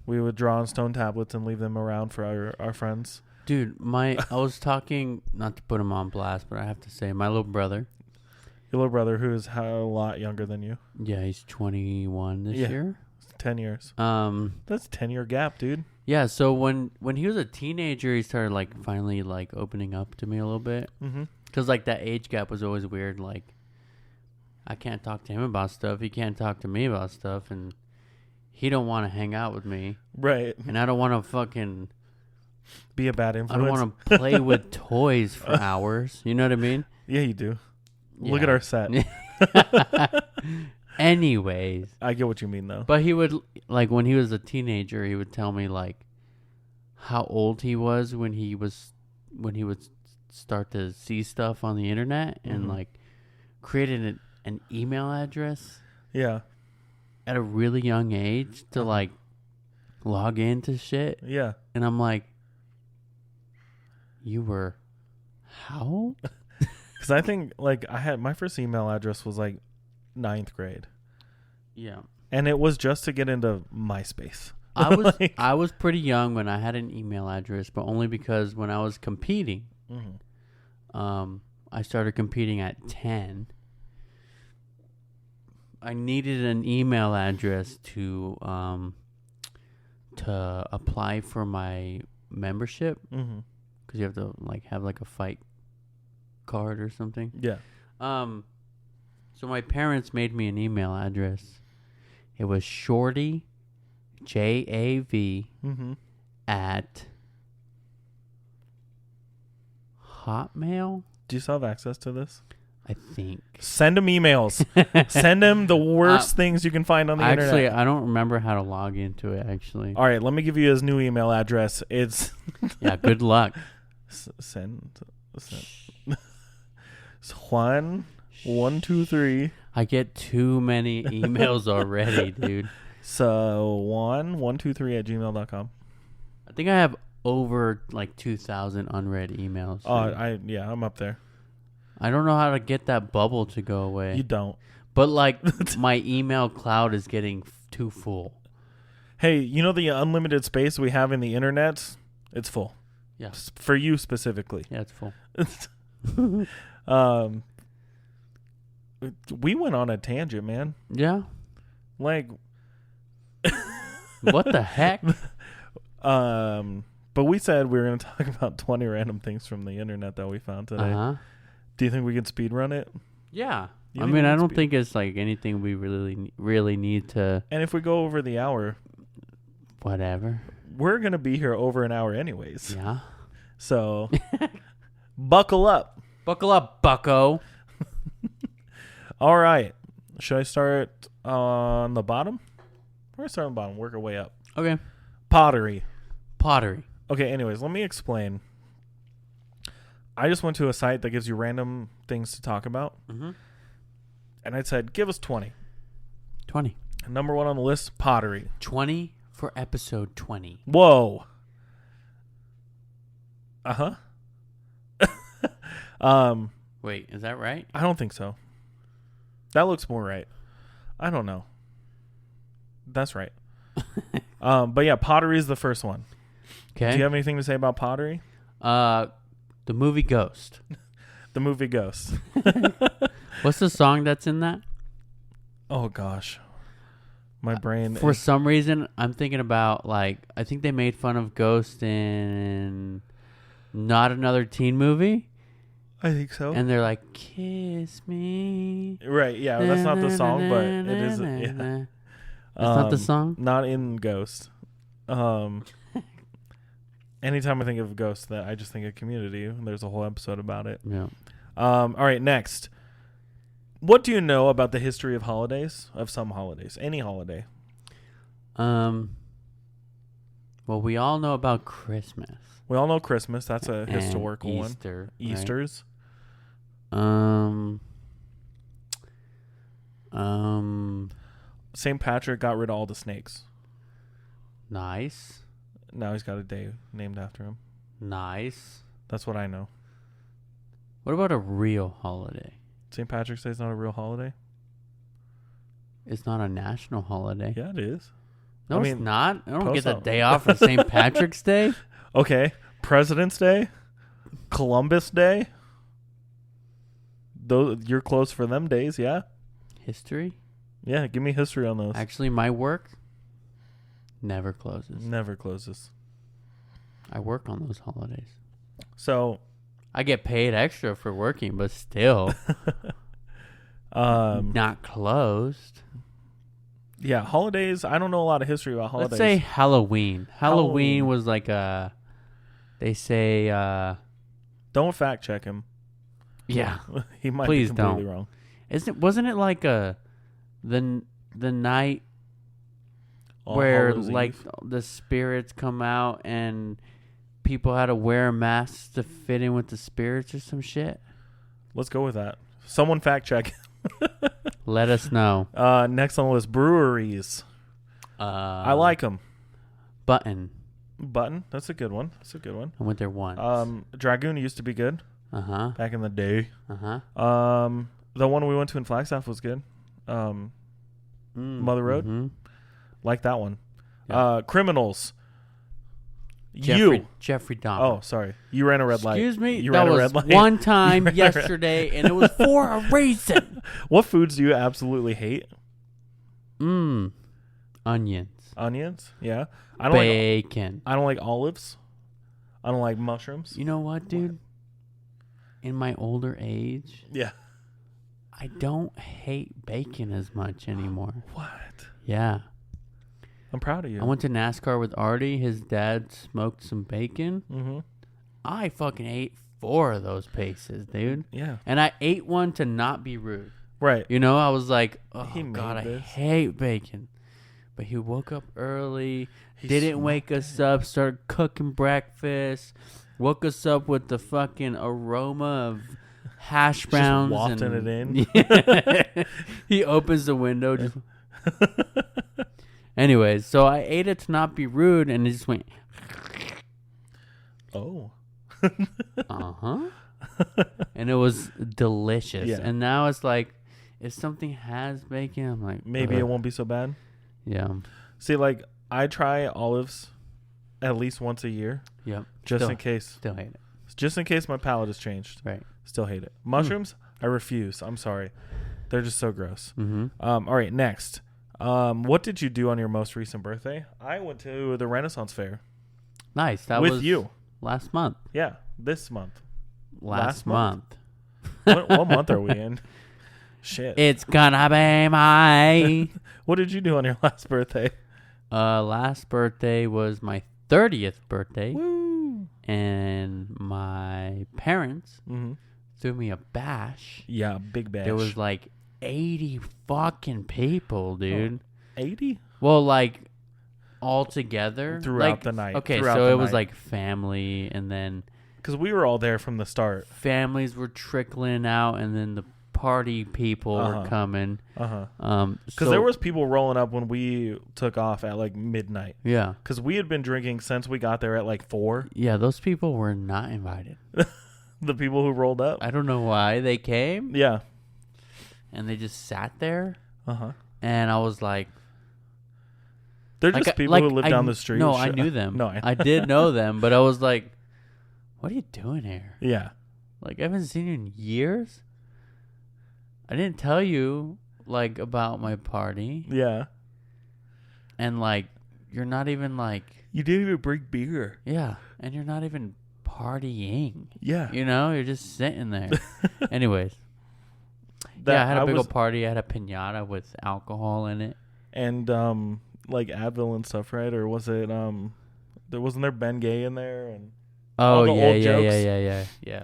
We would draw on stone tablets and leave them around for our friends. Dude, I was talking, not to put him on blast, but I have to say, my little brother. Your little brother, who is a lot younger than you. Yeah, he's 21 this year. 10 years. That's a 10-year gap, dude. Yeah, so when he was a teenager, he started like finally like opening up to me a little bit. Mm-hmm. Because like that age gap was always weird. Like, I can't talk to him about stuff. He can't talk to me about stuff. And he don't want to hang out with me. Right. And I don't want to fucking... Be a bad influence. I don't want to play with toys for hours. You know what I mean? Yeah, you do. Yeah. Look at our set. Anyways. I get what you mean, though. But he would, like, when he was a teenager, he would tell me, like, how old he was when he would start to see stuff on the internet and, like, created an email address. Yeah. At a really young age to, like, log into shit. Yeah. And I'm like, you were how? Because I think, like, I had my first email address was, like, 9th grade. Yeah. And it was just to get into MySpace. I was pretty young when I had an email address, but only because when I was competing, I started competing at 10. I needed an email address to apply for my membership, because you have to like have like a fight card or something. Yeah. So my parents made me an email address. It was Shorty, JAV, at Hotmail. Do you still have access to this? I think. Send them emails. Send them the worst things you can find on the internet. Actually, I don't remember how to log into it, actually. All right, let me give you his new email address. It's... Yeah, good luck. Send. Juan123. I get too many emails already, dude. So, Juan123@gmail.com. I think I have over like 2,000 unread emails. Oh, I'm up there. I don't know how to get that bubble to go away. You don't. But like my email cloud is getting too full. Hey, you know the unlimited space we have in the internet? It's full. Yeah. For you specifically. Yeah, it's full. We went on a tangent, man. Yeah. Like, what the heck? But we said we were going to talk about 20 random things from the internet that we found today. Uh-huh. Do you think we can speed run it? Yeah. You I think mean, we I can don't think it's like anything we really need to. And if we go over the hour, whatever. We're going to be here over an hour anyways. Yeah. So, buckle up. Buckle up, bucko. All right. Should I start on the bottom? We're going to start on the bottom, work our way up. Okay. Pottery. Okay, anyways, let me explain. I just went to a site that gives you random things to talk about. And I said, give us 20. 20. And number one on the list, pottery. 20 for episode 20. Whoa. Wait, is that right? I don't think so. That looks more right. I don't know. That's right. But yeah, pottery is the first one. Okay. Do you have anything to say about pottery? The movie Ghost. The movie Ghost. What's the song that's in that? Oh gosh. My brain For some reason, I'm thinking about like I think they made fun of Ghost in Not Another Teen Movie. I think so. And they're like, "Kiss me." Right, yeah, that's not the song, but it is. Yeah. That's not the song? Not in Ghost. Anytime I think of ghosts, that I just think of Community. There's a whole episode about it. Yeah. All right, next. What do you know about the history of holidays? Of some holidays, any holiday. Well, we all know about Christmas. We all know Christmas. That's a and historical one. Easter. Right? Easter's. St. Patrick got rid of all the snakes. Nice. Now he's got a day named after him. Nice. That's what I know. What about a real holiday? St. Patrick's Day is not a real holiday? It's not a national holiday. Yeah, it is. No, I it's mean, not. I don't get post the up. day off for St. Patrick's Day. Okay. President's Day? Columbus Day? Those, you're close for them days, yeah? History? Yeah, give me history on those. Actually, my work never closes. Never closes. I work on those holidays. So, I get paid extra for working, but still not closed. Yeah, holidays. I don't know a lot of history about holidays. Let's say Halloween. Halloween Halloween. was like they say, don't fact check him. yeah. He might Please be completely don't. wrong. Wasn't it like the night All where Hallows like Eve. the spirits come out and people had to wear masks to fit in with the spirits or some shit? Let's go with that. Someone fact check. Let us know. Next on the list, breweries. I like them. Button. Button. That's a good one. That's a good one. I went there once. Dragoon used to be good Uh-huh. back in the day. Uh-huh. The one we went to in Flagstaff was good. Mother Road. Mhm. Like that one. Yeah. Criminals. Jeffrey Dahmer. Oh, sorry. You ran a red light. Excuse me. You that ran a was red light. one time yesterday, and it was for a reason. What foods do you absolutely hate? Onions. Onions. Yeah. I don't Bacon. I don't like olives. I don't like mushrooms. You know what, dude? In my older age, Yeah. I don't hate bacon as much anymore. What? Yeah. I'm proud of you. I went to NASCAR with Artie. His dad smoked some bacon. Mm-hmm. I fucking ate 4 of those pieces, dude. Yeah. And I ate one to not be rude. Right. You know, I was like, oh, He made God, I this. hate bacon. But he woke up early, He didn't smoked wake us up, started cooking breakfast, woke us up with the fucking aroma of hash browns. wafting it in. Yeah. He opens the window. Just Anyways, so I ate it to not be rude, and it just went, Oh. uh-huh. And it was delicious. Yeah. And now it's like, if something has bacon, I'm like, Maybe ugh. it won't be so bad. Yeah. See, like, I try olives at least once a year. Yep. Just Still- in case. Still hate it. Just in case my palate has changed. Right. Still hate it. Mushrooms, I refuse. I'm sorry. They're just so gross. Mm-hmm. All right, next. What did you do on your most recent birthday? I went to the Renaissance Fair. Nice. That with was you. last month. Yeah, this month. Last month? month. What month are we in? Shit. It's gonna be my What did you do on your last birthday? last birthday was my 30th birthday, Woo. and my parents Mm-hmm. threw me a bash. Yeah, big bash. There was like 80 fucking people, dude. 80? Well, like all together Throughout like, the night. Okay, Throughout so the it was night. like family, and then Because we were all there from the start. families were trickling out, and then the party people were Uh-huh. coming. Uh-huh. So Because there was people rolling up when we took off at like midnight. yeah. Because we had been drinking since we got there at like 4. Yeah, those people were not invited. The people who rolled up. I don't know why they came, Yeah. and they just sat there, Uh-huh. and I was like, They're like, just people like, who live I- down the street. No, and I shit. knew them. No, I did know them, but I was like, what are you doing here? Yeah. Like, I haven't seen you in years. I didn't tell you, like, about my party, Yeah. and, like, you're not even, like, You didn't even bring beer. yeah, and you're not even partying. Yeah. You know, you're just sitting there. Anyways. That- Yeah, I had a big was- old party. I had a piñata with alcohol in it. And like Advil and stuff, right? Or was it wasn't there Ben Gay in there and Oh, the yeah, old yeah, jokes. yeah.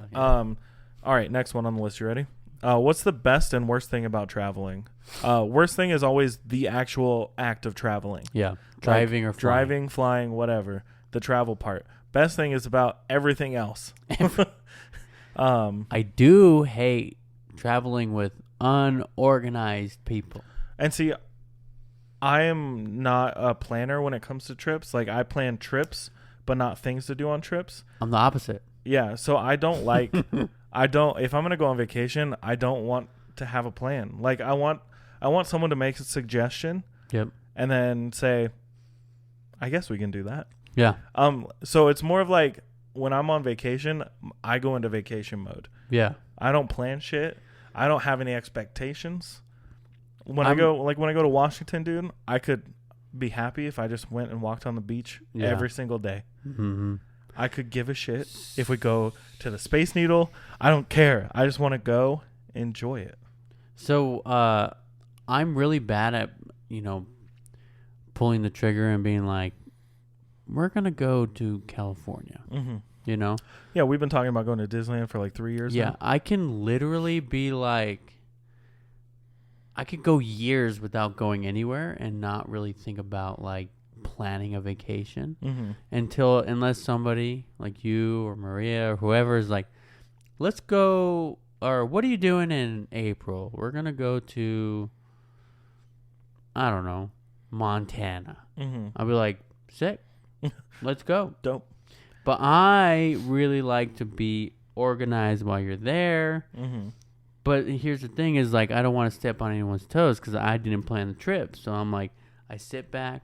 All right, next one on the list. You ready? What's the best and worst thing about traveling? Worst thing is always the actual act of traveling. Yeah. Driving or flying. Driving, flying, whatever. The travel part. Best thing is about everything else. I do hate traveling with unorganized people. And see, I am not a planner when it comes to trips. Like, I plan trips, but not things to do on trips. I'm the opposite. Yeah, so I don't like if I'm going to go on vacation, I don't want to have a plan. Like, I want someone to make a suggestion Yep. and then say, I guess we can do that. Yeah. So it's more of like when I'm on vacation, I go into vacation mode. Yeah. I don't plan shit. I don't have any expectations. When I go to Washington, dude, I could be happy if I just went and walked on the beach every single day. Mm-hmm. I could give a shit if we go to the Space Needle. I don't care. I just want to go enjoy it. So I'm really bad at, pulling the trigger and being like, we're going to go to California, Yeah, we've been talking about going to Disneyland for like 3 years Yeah, now. I can literally be like, I could go years without going anywhere and not really think about like planning a vacation unless somebody like you or Maria or whoever is like, let's go, or what are you doing in April? We're going to go to, I don't know, Montana. I'll be like, sick, let's go. Dope. But I really like to be organized while you're there. But here's the thing is like, I don't want to step on anyone's toes because I didn't plan the trip. So I'm like, I sit back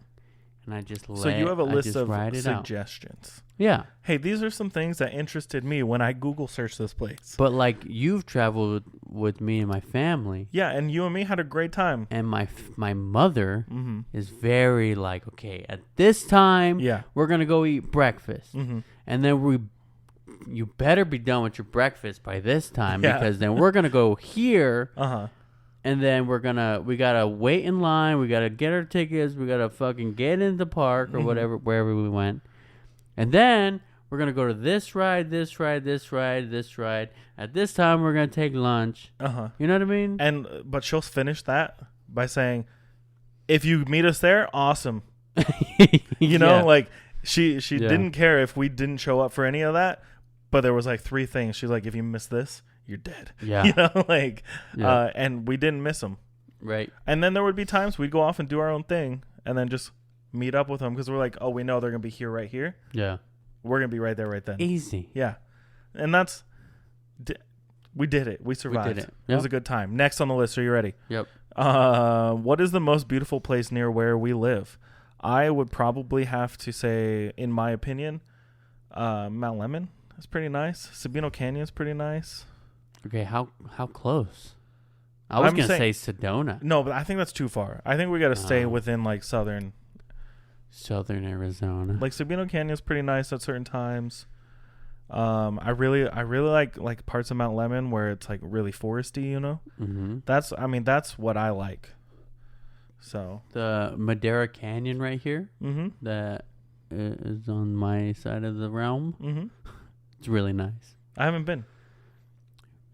and I just So you have a list of ride it out. suggestions. Yeah. Hey, these are some things that interested me when I Google searched this place. But like you've traveled with me and my family. Yeah, and you and me had a great time. And my mother is very like, okay, at this time, we're going to go eat breakfast. And then you better be done with your breakfast by this time because then we're going to go here. And then we got to wait in line. We got to get our tickets. We got to fucking get in the park or whatever, wherever we went. And then we're going to go to this ride, this ride, this ride, this ride. At this time, we're going to take lunch. You know what I mean? But she'll finish that by saying, if you meet us there, awesome. You know, like she didn't care if we didn't show up for any of that. But there was like 3 things. She's like, if you miss this, you're dead. Yeah. You know, like, and we didn't miss them. Right. And then there would be times we'd go off and do our own thing and then just meet up with them because we're like, oh, we know they're going to be here right here. Yeah. We're going to be right there right then. Easy. Yeah. And we did it. We survived. We did it. It was a good time. Next on the list. Are you ready? Yep. What is the most beautiful place near where we live? I would probably have to say, in my opinion, Mount Lemmon. It's pretty nice. Sabino Canyon is pretty nice. Okay, how close? I was going to say Sedona. No, but I think that's too far. I think we got to stay within like southern Arizona. Like Sabino Canyon is pretty nice at certain times. I really like parts of Mount Lemmon where it's like really foresty, you know? That's what I like. So the Madera Canyon right here, that is on my side of the realm. It's really nice. I haven't been.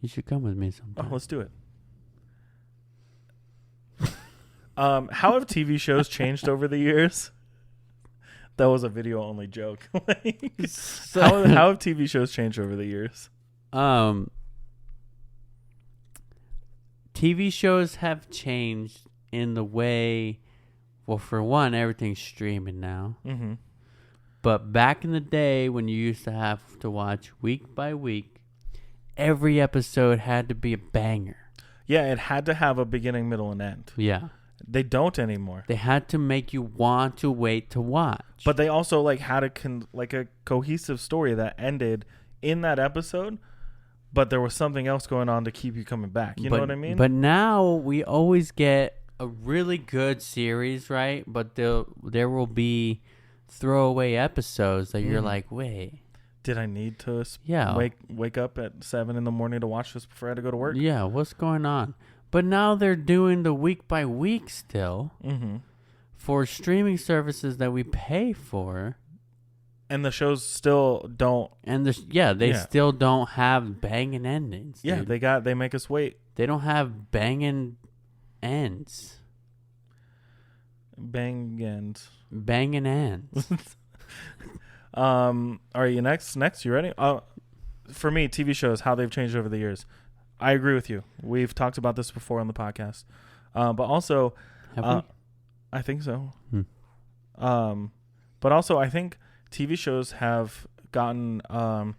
You should come with me sometime. Oh, let's do it. How have TV shows changed over the years? That was a video only joke. How have TV shows changed over the years? TV shows have changed in the way, well, for one, everything's streaming now. But back in the day when you used to have to watch week by week, every episode had to be a banger. Yeah, it had to have a beginning, middle, and end. Yeah. They don't anymore. They had to make you want to wait to watch. But they also like had a cohesive story that ended in that episode, but there was something else going on to keep you coming back. You know what I mean? But now we always get a really good series, right? But there will be throwaway episodes that you're like, wait. Did I need to wake up at 7 a.m. to watch this before I had to go to work? Yeah, what's going on? But now they're doing the week by week still for streaming services that we pay for. and the shows still don't. And they still don't have banging endings. Yeah, dude. they make us wait. They don't have banging ends. Banging ends. All right, you next. You ready? For me, TV shows, how they've changed over the years. I agree with you. We've talked about this before on the podcast. But also, Have we? I think so. But also, I think TV shows have gotten, I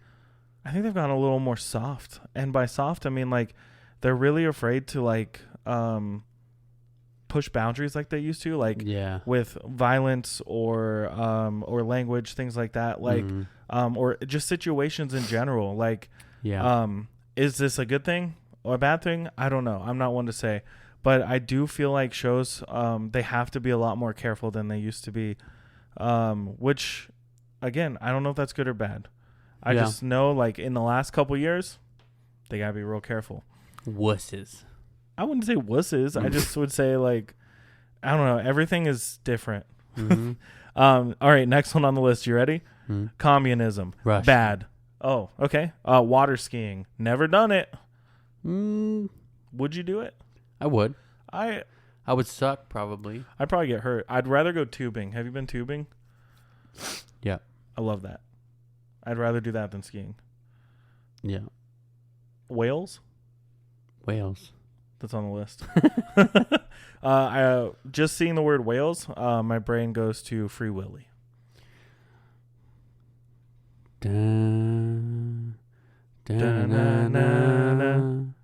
think they've gotten a little more soft. And by soft, I mean, like, they're really afraid to, like, push boundaries like they used to, like, with violence or language, things like that, like, or just situations in general. Like, is this a good thing or a bad thing? I don't know. I'm not one to say. But I do feel like shows, they have to be a lot more careful than they used to be, which, again, I don't know if that's good or bad. I just know, like, in the last couple years, they got to be real careful. Wusses. I wouldn't say wusses. I just would say, like, I don't know. Everything is different. Mm-hmm. All right, next one on the list. You ready? Mm-hmm. Communism. Russia. Bad. Oh, okay. Water skiing. Never done it. Would you do it? I would. I would suck, probably. I'd probably get hurt. I'd rather go tubing. Have you been tubing? Yeah. I love that. I'd rather do that than skiing. Yeah. Whales? Whales. That's on the list. Just seeing the word whales, my brain goes to Free Willy. Dun, dun, dun, dun, dun.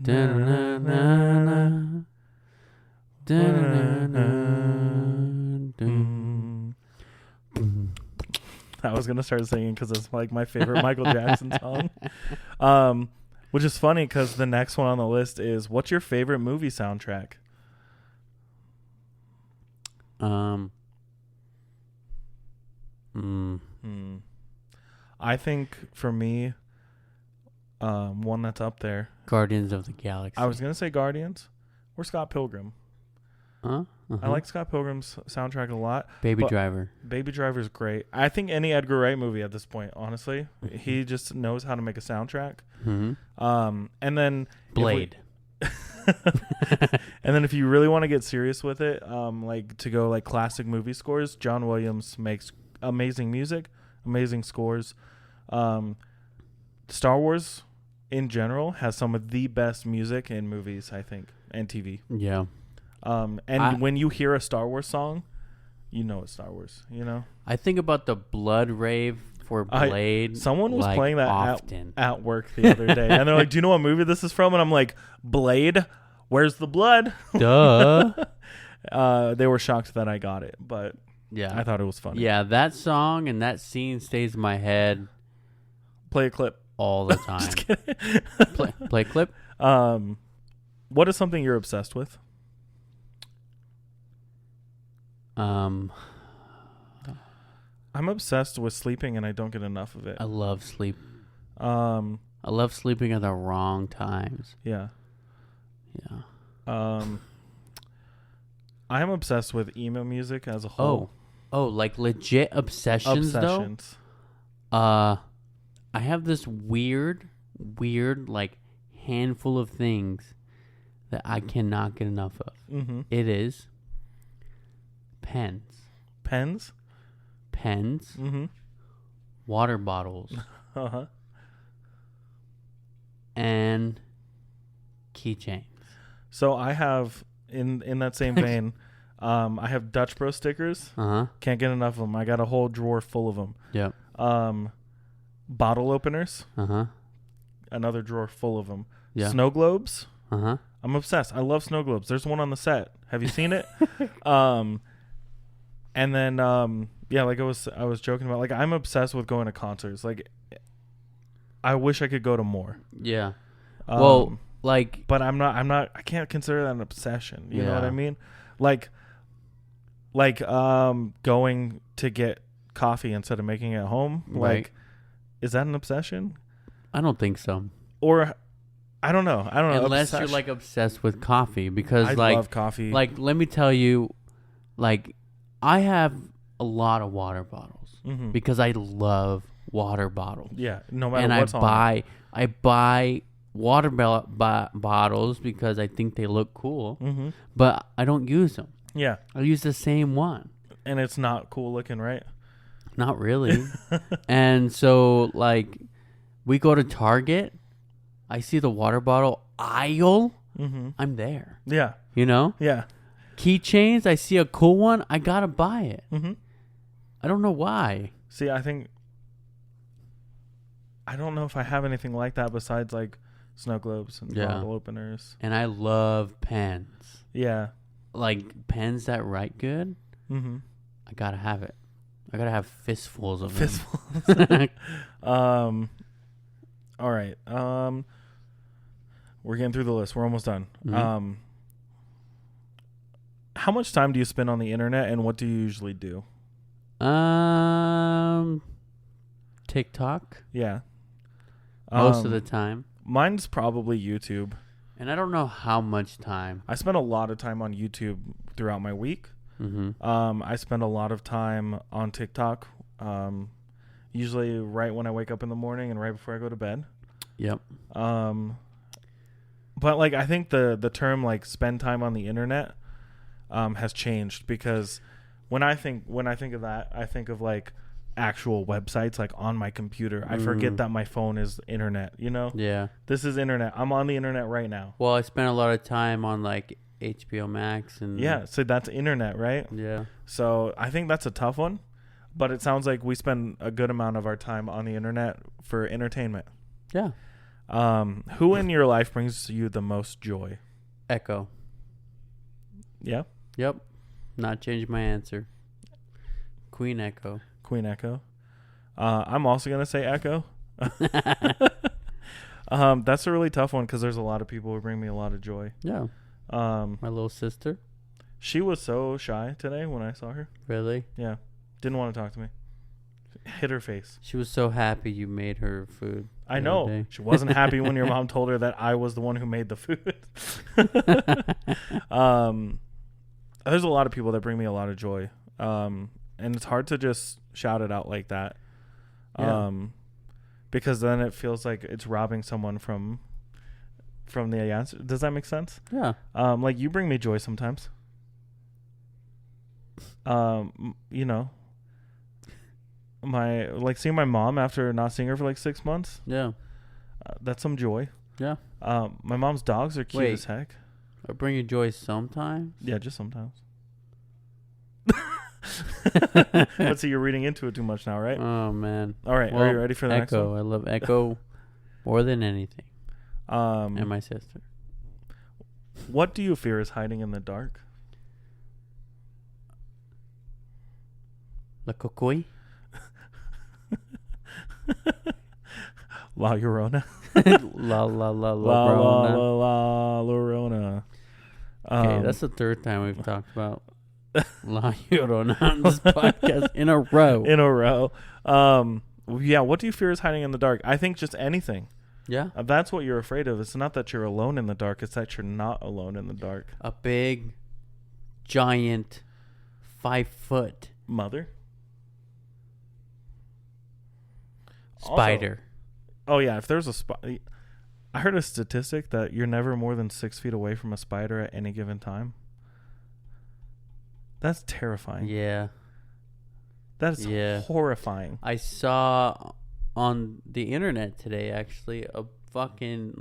Dun, dun, dun, dun. I was gonna start singing because it's like my favorite Michael Jackson song. Which is funny because the next one on the list is, what's your favorite movie soundtrack? I think for me, one that's up there, Guardians of the Galaxy. I was gonna say Guardians or Scott Pilgrim. Uh-huh. I like Scott Pilgrim's soundtrack a lot. Baby Driver. Baby Driver's great. I think any Edgar Wright movie at this point, honestly, he just knows how to make a soundtrack. Mm-hmm. And then Blade. And then if you really want to get serious with it, like to go like classic movie scores, John Williams makes amazing music, amazing scores. Star Wars in general has some of the best music in movies, I think, and TV. Yeah. When you hear a Star Wars song, you know it's Star Wars, you know? I think about the Blood Rave for Blade. Someone was like, playing that often. at work the other day. And they're like, do you know what movie this is from? And I'm like, Blade? Where's the blood? Duh. They were shocked that I got it, but yeah, I thought it was funny. Yeah, that song and that scene stays in my head. Play a clip. All the time. Just kidding. Play clip. What is something you're obsessed with? I'm obsessed with sleeping, and I don't get enough of it. I love sleep. I love sleeping at the wrong times. Yeah. Yeah. I am obsessed with emo music as a whole. Oh, like legit obsessions. Though? I have this weird like handful of things that I cannot get enough of. Mm-hmm. It is pens. Pens? Mm-hmm. Water bottles. Uh-huh. And keychains. So I have, in that same vein, I have Dutch Bro stickers. Uh-huh. Can't get enough of them. I got a whole drawer full of them. Yep. Bottle openers. Uh-huh. Another drawer full of them. Yeah. Snow globes. Uh-huh. I'm obsessed. I love snow globes. There's one on the set. Have you seen it? And then yeah, like I was joking about, like I'm obsessed with going to concerts. Like I wish I could go to more. Yeah. Well, like, but I'm not I can't consider that an obsession. You know what I mean? Like going to get coffee instead of making it at home. Right. Like, is that an obsession? I don't think so. Or I don't know. Unless you're like obsessed with coffee, because I like love coffee. Like, let me tell you, like, I have a lot of water bottles. Mm-hmm. because I love water bottles. Yeah, no matter And what's on. I buy water bottles because I think they look cool, Mm-hmm. but I don't use them. Yeah, I use the same one. and it's not cool looking, right? Not really. And so, like, we go to Target. I see the water bottle aisle. Mm-hmm. I'm there. Yeah, You know? yeah. Keychains. I see a cool one. I got to buy it. Mm-hmm. I don't know why. See, I don't know if I have anything like that besides like snow globes and Yeah. bottle openers. And I love pens. Yeah. Like, pens that write good. Mm-hmm. I got to have it. I got to have fistfuls of Fistfuls. them. All right. We're getting through the list. We're almost done. Mhm. How much time do you spend on the internet, and what do you usually do? TikTok. Yeah. Most of the time. Mine's probably YouTube. And I don't know how much time. I spend a lot of time on YouTube throughout my week. Mm-hmm. I spend a lot of time on TikTok, usually right when I wake up in the morning and right before I go to bed. Yep. But like I think the term like spend time on the internet has changed, because when I think of that, I think of like actual websites like on my computer. I forget that my phone is internet, you know? Yeah. This is internet. I'm on the internet right now. Well, I spent a lot of time on like HBO Max and Yeah, so that's internet, right? Yeah. So I think that's a tough one, but it sounds like we spend a good amount of our time on the internet for entertainment. Yeah. Who in your life brings you the most joy? Echo. Yeah, Yep. Not changing my answer. Queen Echo. Queen Echo. I'm also gonna say Echo. That's a really tough one because there's a lot of people who bring me a lot of joy. Yeah. My little sister. She was so shy today when I saw her. Really? Yeah, didn't want to talk to me. Hit her face. She was so happy you made her food. I the know. other day. She wasn't happy when your mom told her that I was the one who made the food. There's a lot of people that bring me a lot of joy. And it's hard to just shout it out like that. Yeah. Because then it feels like it's robbing someone from the answer. Does that make sense? Yeah. Like you bring me joy sometimes. You know, seeing my mom after not seeing her for like 6 months. Yeah. That's some joy. Yeah. My mom's dogs are cute Wait. as heck. I bring you joy sometimes. Yeah, just sometimes. Let's see, you're reading into it too much now, right? Oh man. All right, Well, are you ready for the next Echo. one? I love Echo more than anything. And Um, my sister. what do you fear is hiding in the dark? La Cocoy. La Llorona. La La Llorona. La Llorona. Okay, that's the third time we've talked about La Llorona on this podcast in a row. in a row. Yeah, what do you fear is hiding in the dark? I think just anything. Yeah. That's what you're afraid of. It's not that you're alone in the dark. It's that you're not alone in the dark. A big, giant, 5-foot Mother? spider. Oh, yeah. If there's a spider. I heard a statistic that you're never more than 6 feet away from a spider at any given time. That's terrifying. Yeah. That is Yeah. horrifying. I saw on the internet today, actually, a fucking,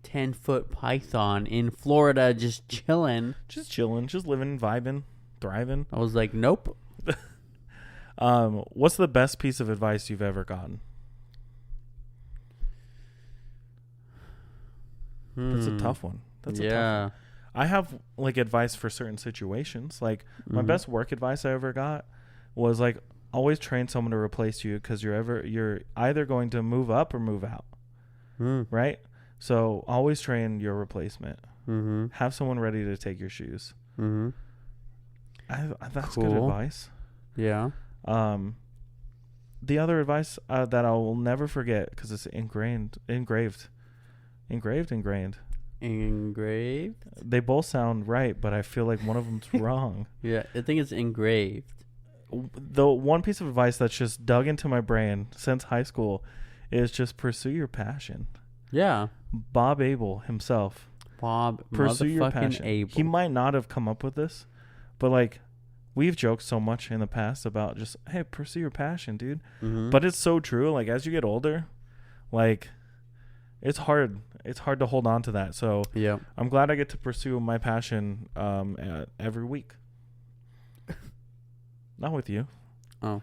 10-foot python in Florida just chilling. Just chilling, just living, vibing, thriving. I was like, nope. What's the best piece of advice you've ever gotten? That's a tough one. That's a tough one. Yeah. I have advice for certain situations. Like my best work advice I ever got was always train someone to replace you, because you're either going to move up or move out, right? So always train your replacement. Mm-hmm. Have someone ready to take your shoes. Mm-hmm. That's good Cool. advice. Yeah. The other advice that I will never forget, because it's engraved. Engraved? They both sound right, but I feel like one of them's wrong. Yeah, I think it's engraved. the one piece of advice that's just dug into my brain since high school is just pursue your passion. Yeah. Bob Abel himself. Bob Pursue your motherfucking passion. Abel. He might not have come up with this, but like we've joked so much in the past about just, hey, pursue your passion, dude. Mhm. But it's so true. Like as you get older, like it's hard. It's hard to hold on to that. So yeah. I'm glad I get to pursue my passion every week. Not with you. Oh.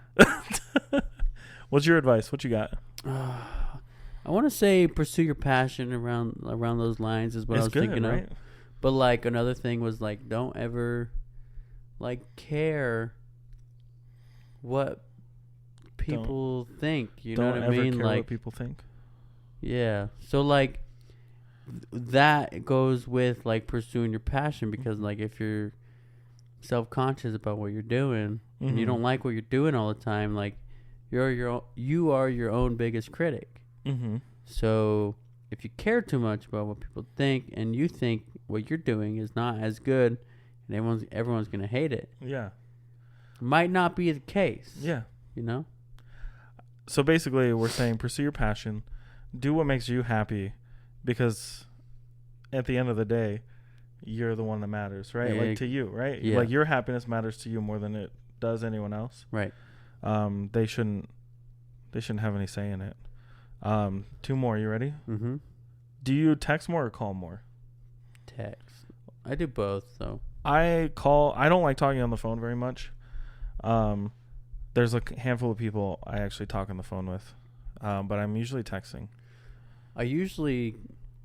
What's your advice? What you got? I want to say pursue your passion around those lines is what I was thinking right? of. But like another thing was like don't ever like care what people think. You know Don't what I ever mean? care Like what people think. yeah. So like that goes with like pursuing your passion because like if you're self-conscious about what you're doing and you don't like what you're doing all the time, like you are your own biggest critic. Mm-hmm. So if you care too much about what people think and you think what you're doing is not as good and everyone's gonna hate it, Yeah. might not be the case. Yeah. You know? So basically, we're saying pursue your passion, do what makes you happy, because at the end of the day, you're the one that matters, right? Yeah, like to you, right? yeah. Like your happiness matters to you more than it does anyone else. Right. They shouldn't have any say in it. 2 more. You ready? Mm-hmm. Do you text more or call more? Text. I do both, so. I call. I don't like talking on the phone very much. There's a handful of people I actually talk on the phone with, but I'm usually texting. I usually,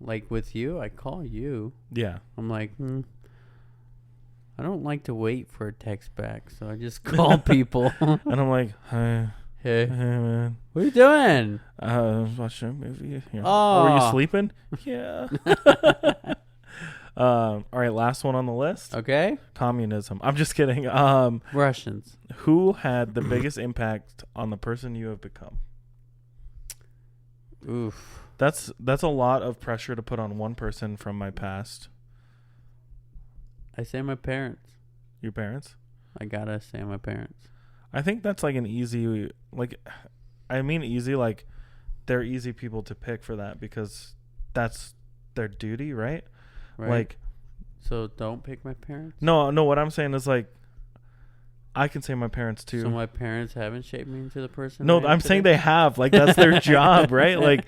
like with you, I call you. Yeah. I'm like, I don't like to wait for a text back, so I just call people. And I'm like, hey Hey, man. what are you doing? I was watching a movie. Yeah. Oh. Were you sleeping? Yeah. All right, last one on the list. Okay. Communism. I'm just kidding. Russians. Who had the biggest impact on the person you have become? Oof. That's a lot of pressure to put on one person from my past. I say my parents. Your parents? I gotta say my parents. I think that's like an easy, like, I mean easy, like they're easy people to pick for that because that's their duty, right? Right. Like, so don't pick my parents. no, what I'm saying is like, I can say my parents too. So my parents haven't shaped me into the person. No, I am I'm today? saying they have. Like that's their job, right? Like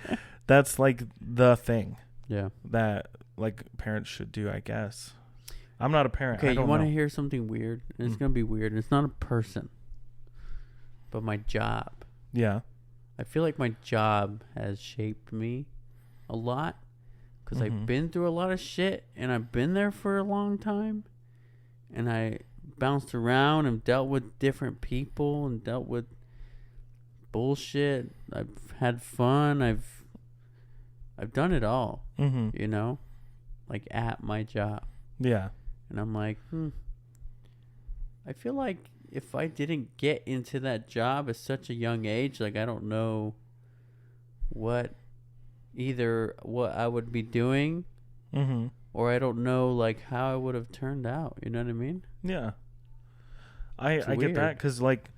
that's like the thing Yeah. that like parents should do, I guess. I'm not a parent. Okay, I you don't want to know. hear something weird? And it's gonna be weird. And it's not a person, but my job. Yeah. I feel like my job has shaped me a lot because I've been through a lot of shit and I've been there for a long time, and I bounced around and dealt with different people and dealt with bullshit. I've had fun. I've done it all. Mm-hmm. You know, like at my job. Yeah. And I'm like, I feel like if I didn't get into that job at such a young age, like I don't know what I would be doing, Mm-hmm. or I don't know like how I would have turned out. You know what I mean? Yeah. I get weird. that because like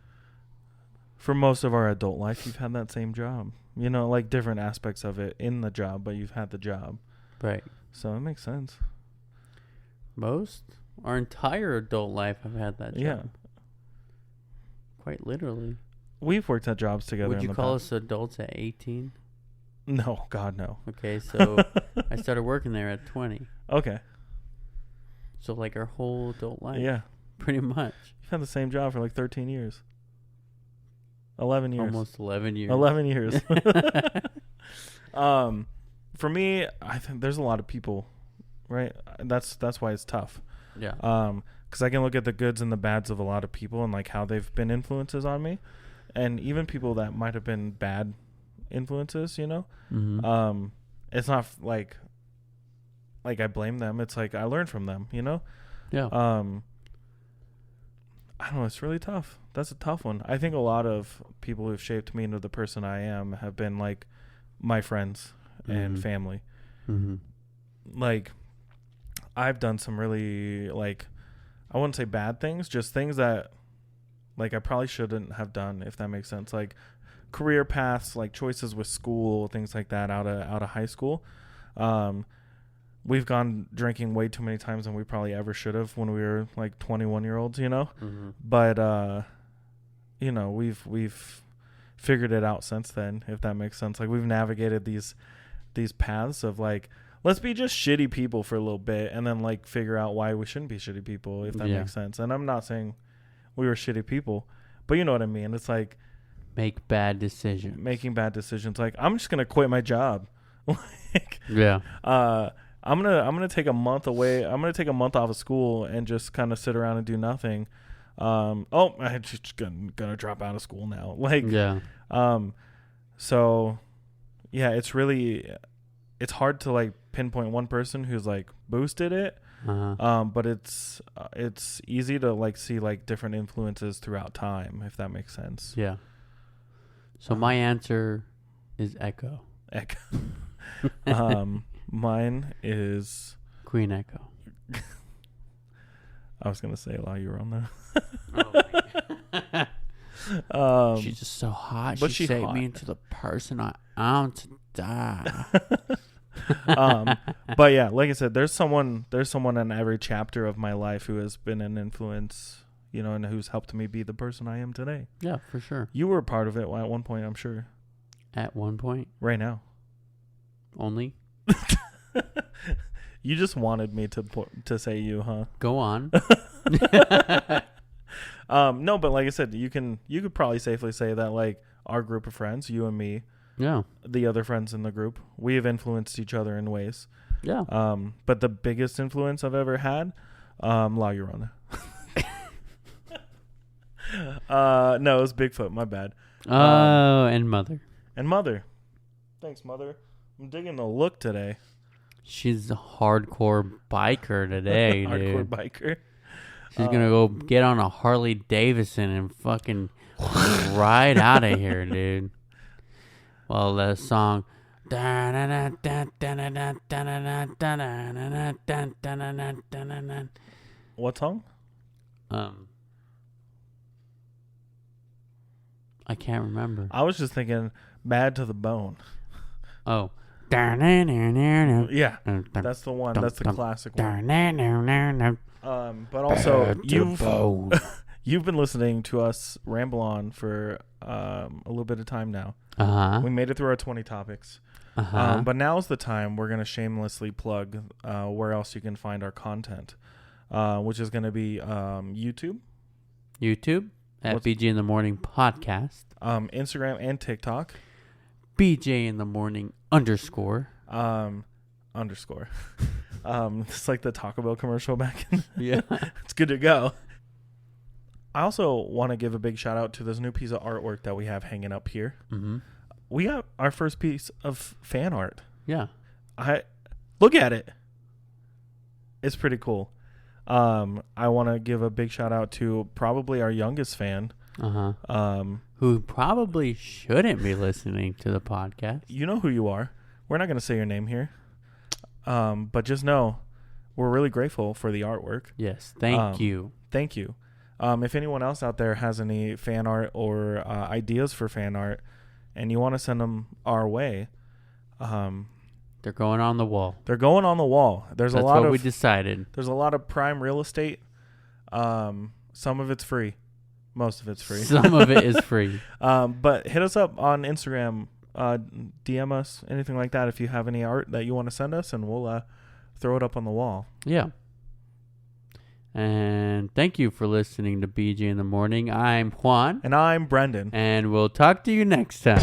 for most of our adult life, you've had that same job. You know, like different aspects of it in the job, but you've had the job. Right. So it makes sense. Our entire adult life, I've had that job. Yeah. Quite literally. We've worked at jobs together. Would in you the call past. us adults at 18? No, God, no. Okay, so I started working there at 20. Okay. So like our whole adult life. Yeah. Pretty much. You've had the same job for like 13 years. 11 years. Almost 11 years. 11 years. For me, I think there's a lot of people, right? That's why it's tough. Yeah. Because I can look at the goods and the bads of a lot of people and like how they've been influences on me, and even people that might have been bad influences. You know, Mm-hmm. it's not like I blame them. It's like I learned from them. You know. Yeah. I don't know. It's really tough. That's a tough one. I think a lot of people who've shaped me into the person I am have been like my friends and family. Mm-hmm. Like I've done some really like, I wouldn't say bad things, just things that like I probably shouldn't have done, if that makes sense. Like career paths, like choices with school, things like that out of high school. We've gone drinking way too many times than we probably ever should have when we were like 21-year-olds, you know. Mm-hmm. But you know, we've figured it out since then, if that makes sense. Like we've navigated these paths of like, let's be just shitty people for a little bit and then like figure out why we shouldn't be shitty people, if that makes sense. And I'm not saying we were shitty people, but you know what I mean. It's like making bad decisions. Like I'm just gonna quit my job. Like, yeah. I'm gonna take a month away. I'm gonna take a month off of school and just kind of sit around and do nothing. I'm just gonna drop out of school now. Like, yeah. So, yeah, it's hard to like pinpoint one person who's like boosted it. But it's easy to like see like different influences throughout time, if that makes sense. Yeah. So my answer is Echo. Mine is Queen Echo. I was gonna say La Llorona. She's just so hot. But she she's saved hot. me into the person I am to die. But yeah, like I said, there's someone in every chapter of my life who has been an influence, you know, and who's helped me be the person I am today. Yeah, for sure. You were a part of it at one point, I'm sure. At one point, Right now. only. You just wanted me to say you, huh? Go on. No, but like I said, you could probably safely say that like our group of friends, you and me, Yeah. the other friends in the group, we have influenced each other in ways. Yeah. But the biggest influence I've ever had, La Llorona. No, it was Bigfoot. My bad. And Mother. And Mother. Thanks, Mother. I'm digging the look today. She's a hardcore biker today, Hardcore dude. biker. She's gonna go get on a Harley Davidson and fucking ride out of here, dude. Well, the song. What song? I can't remember. I was just thinking Bad to the Bone. Oh. Yeah, that's the one. That's the classic one. But also, you've been listening to us ramble on for a little bit of time now. We made it through our 20 topics. But now's the time we're going to shamelessly plug where else you can find our content, which is going to be YouTube at BJ in the Morning Podcast. Instagram and TikTok. BJ in the Morning _. Underscore. It's like the Taco Bell commercial back in. Yeah. It's good to go. I also want to give a big shout out to this new piece of artwork that we have hanging up here. Mm-hmm. We got our first piece of fan art. Yeah. Look at it. It's pretty cool. I want to give a big shout out to probably our youngest fan. Who probably shouldn't be listening to the podcast. You know who you are. We're not going to say your name here. But just know we're really grateful for the artwork. Yes. Thank you. Thank you. If anyone else out there has any fan art or ideas for fan art and you want to send them our way, they're going on the wall. they're going on the wall. That's what we decided. There's a lot of prime real estate. Some of it's free. Most of it's free. Some of it is free. But hit us up on Instagram, DM us, anything like that if you have any art that you want to send us, and we'll throw it up on the wall. Yeah. And thank you for listening to BJ in the Morning. I'm Juan. And I'm Brendan. And we'll talk to you next time.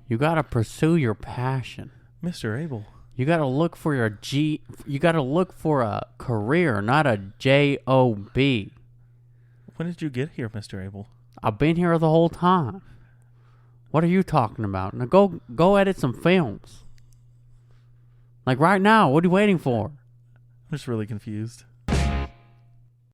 You got to pursue your passion. Mr. Abel. You got to look for you got to look for a career, not a job. When did you get here, Mr. Abel? I've been here the whole time. What are you talking about? Now go edit some films. Like right now, what are you waiting for? I'm just really confused.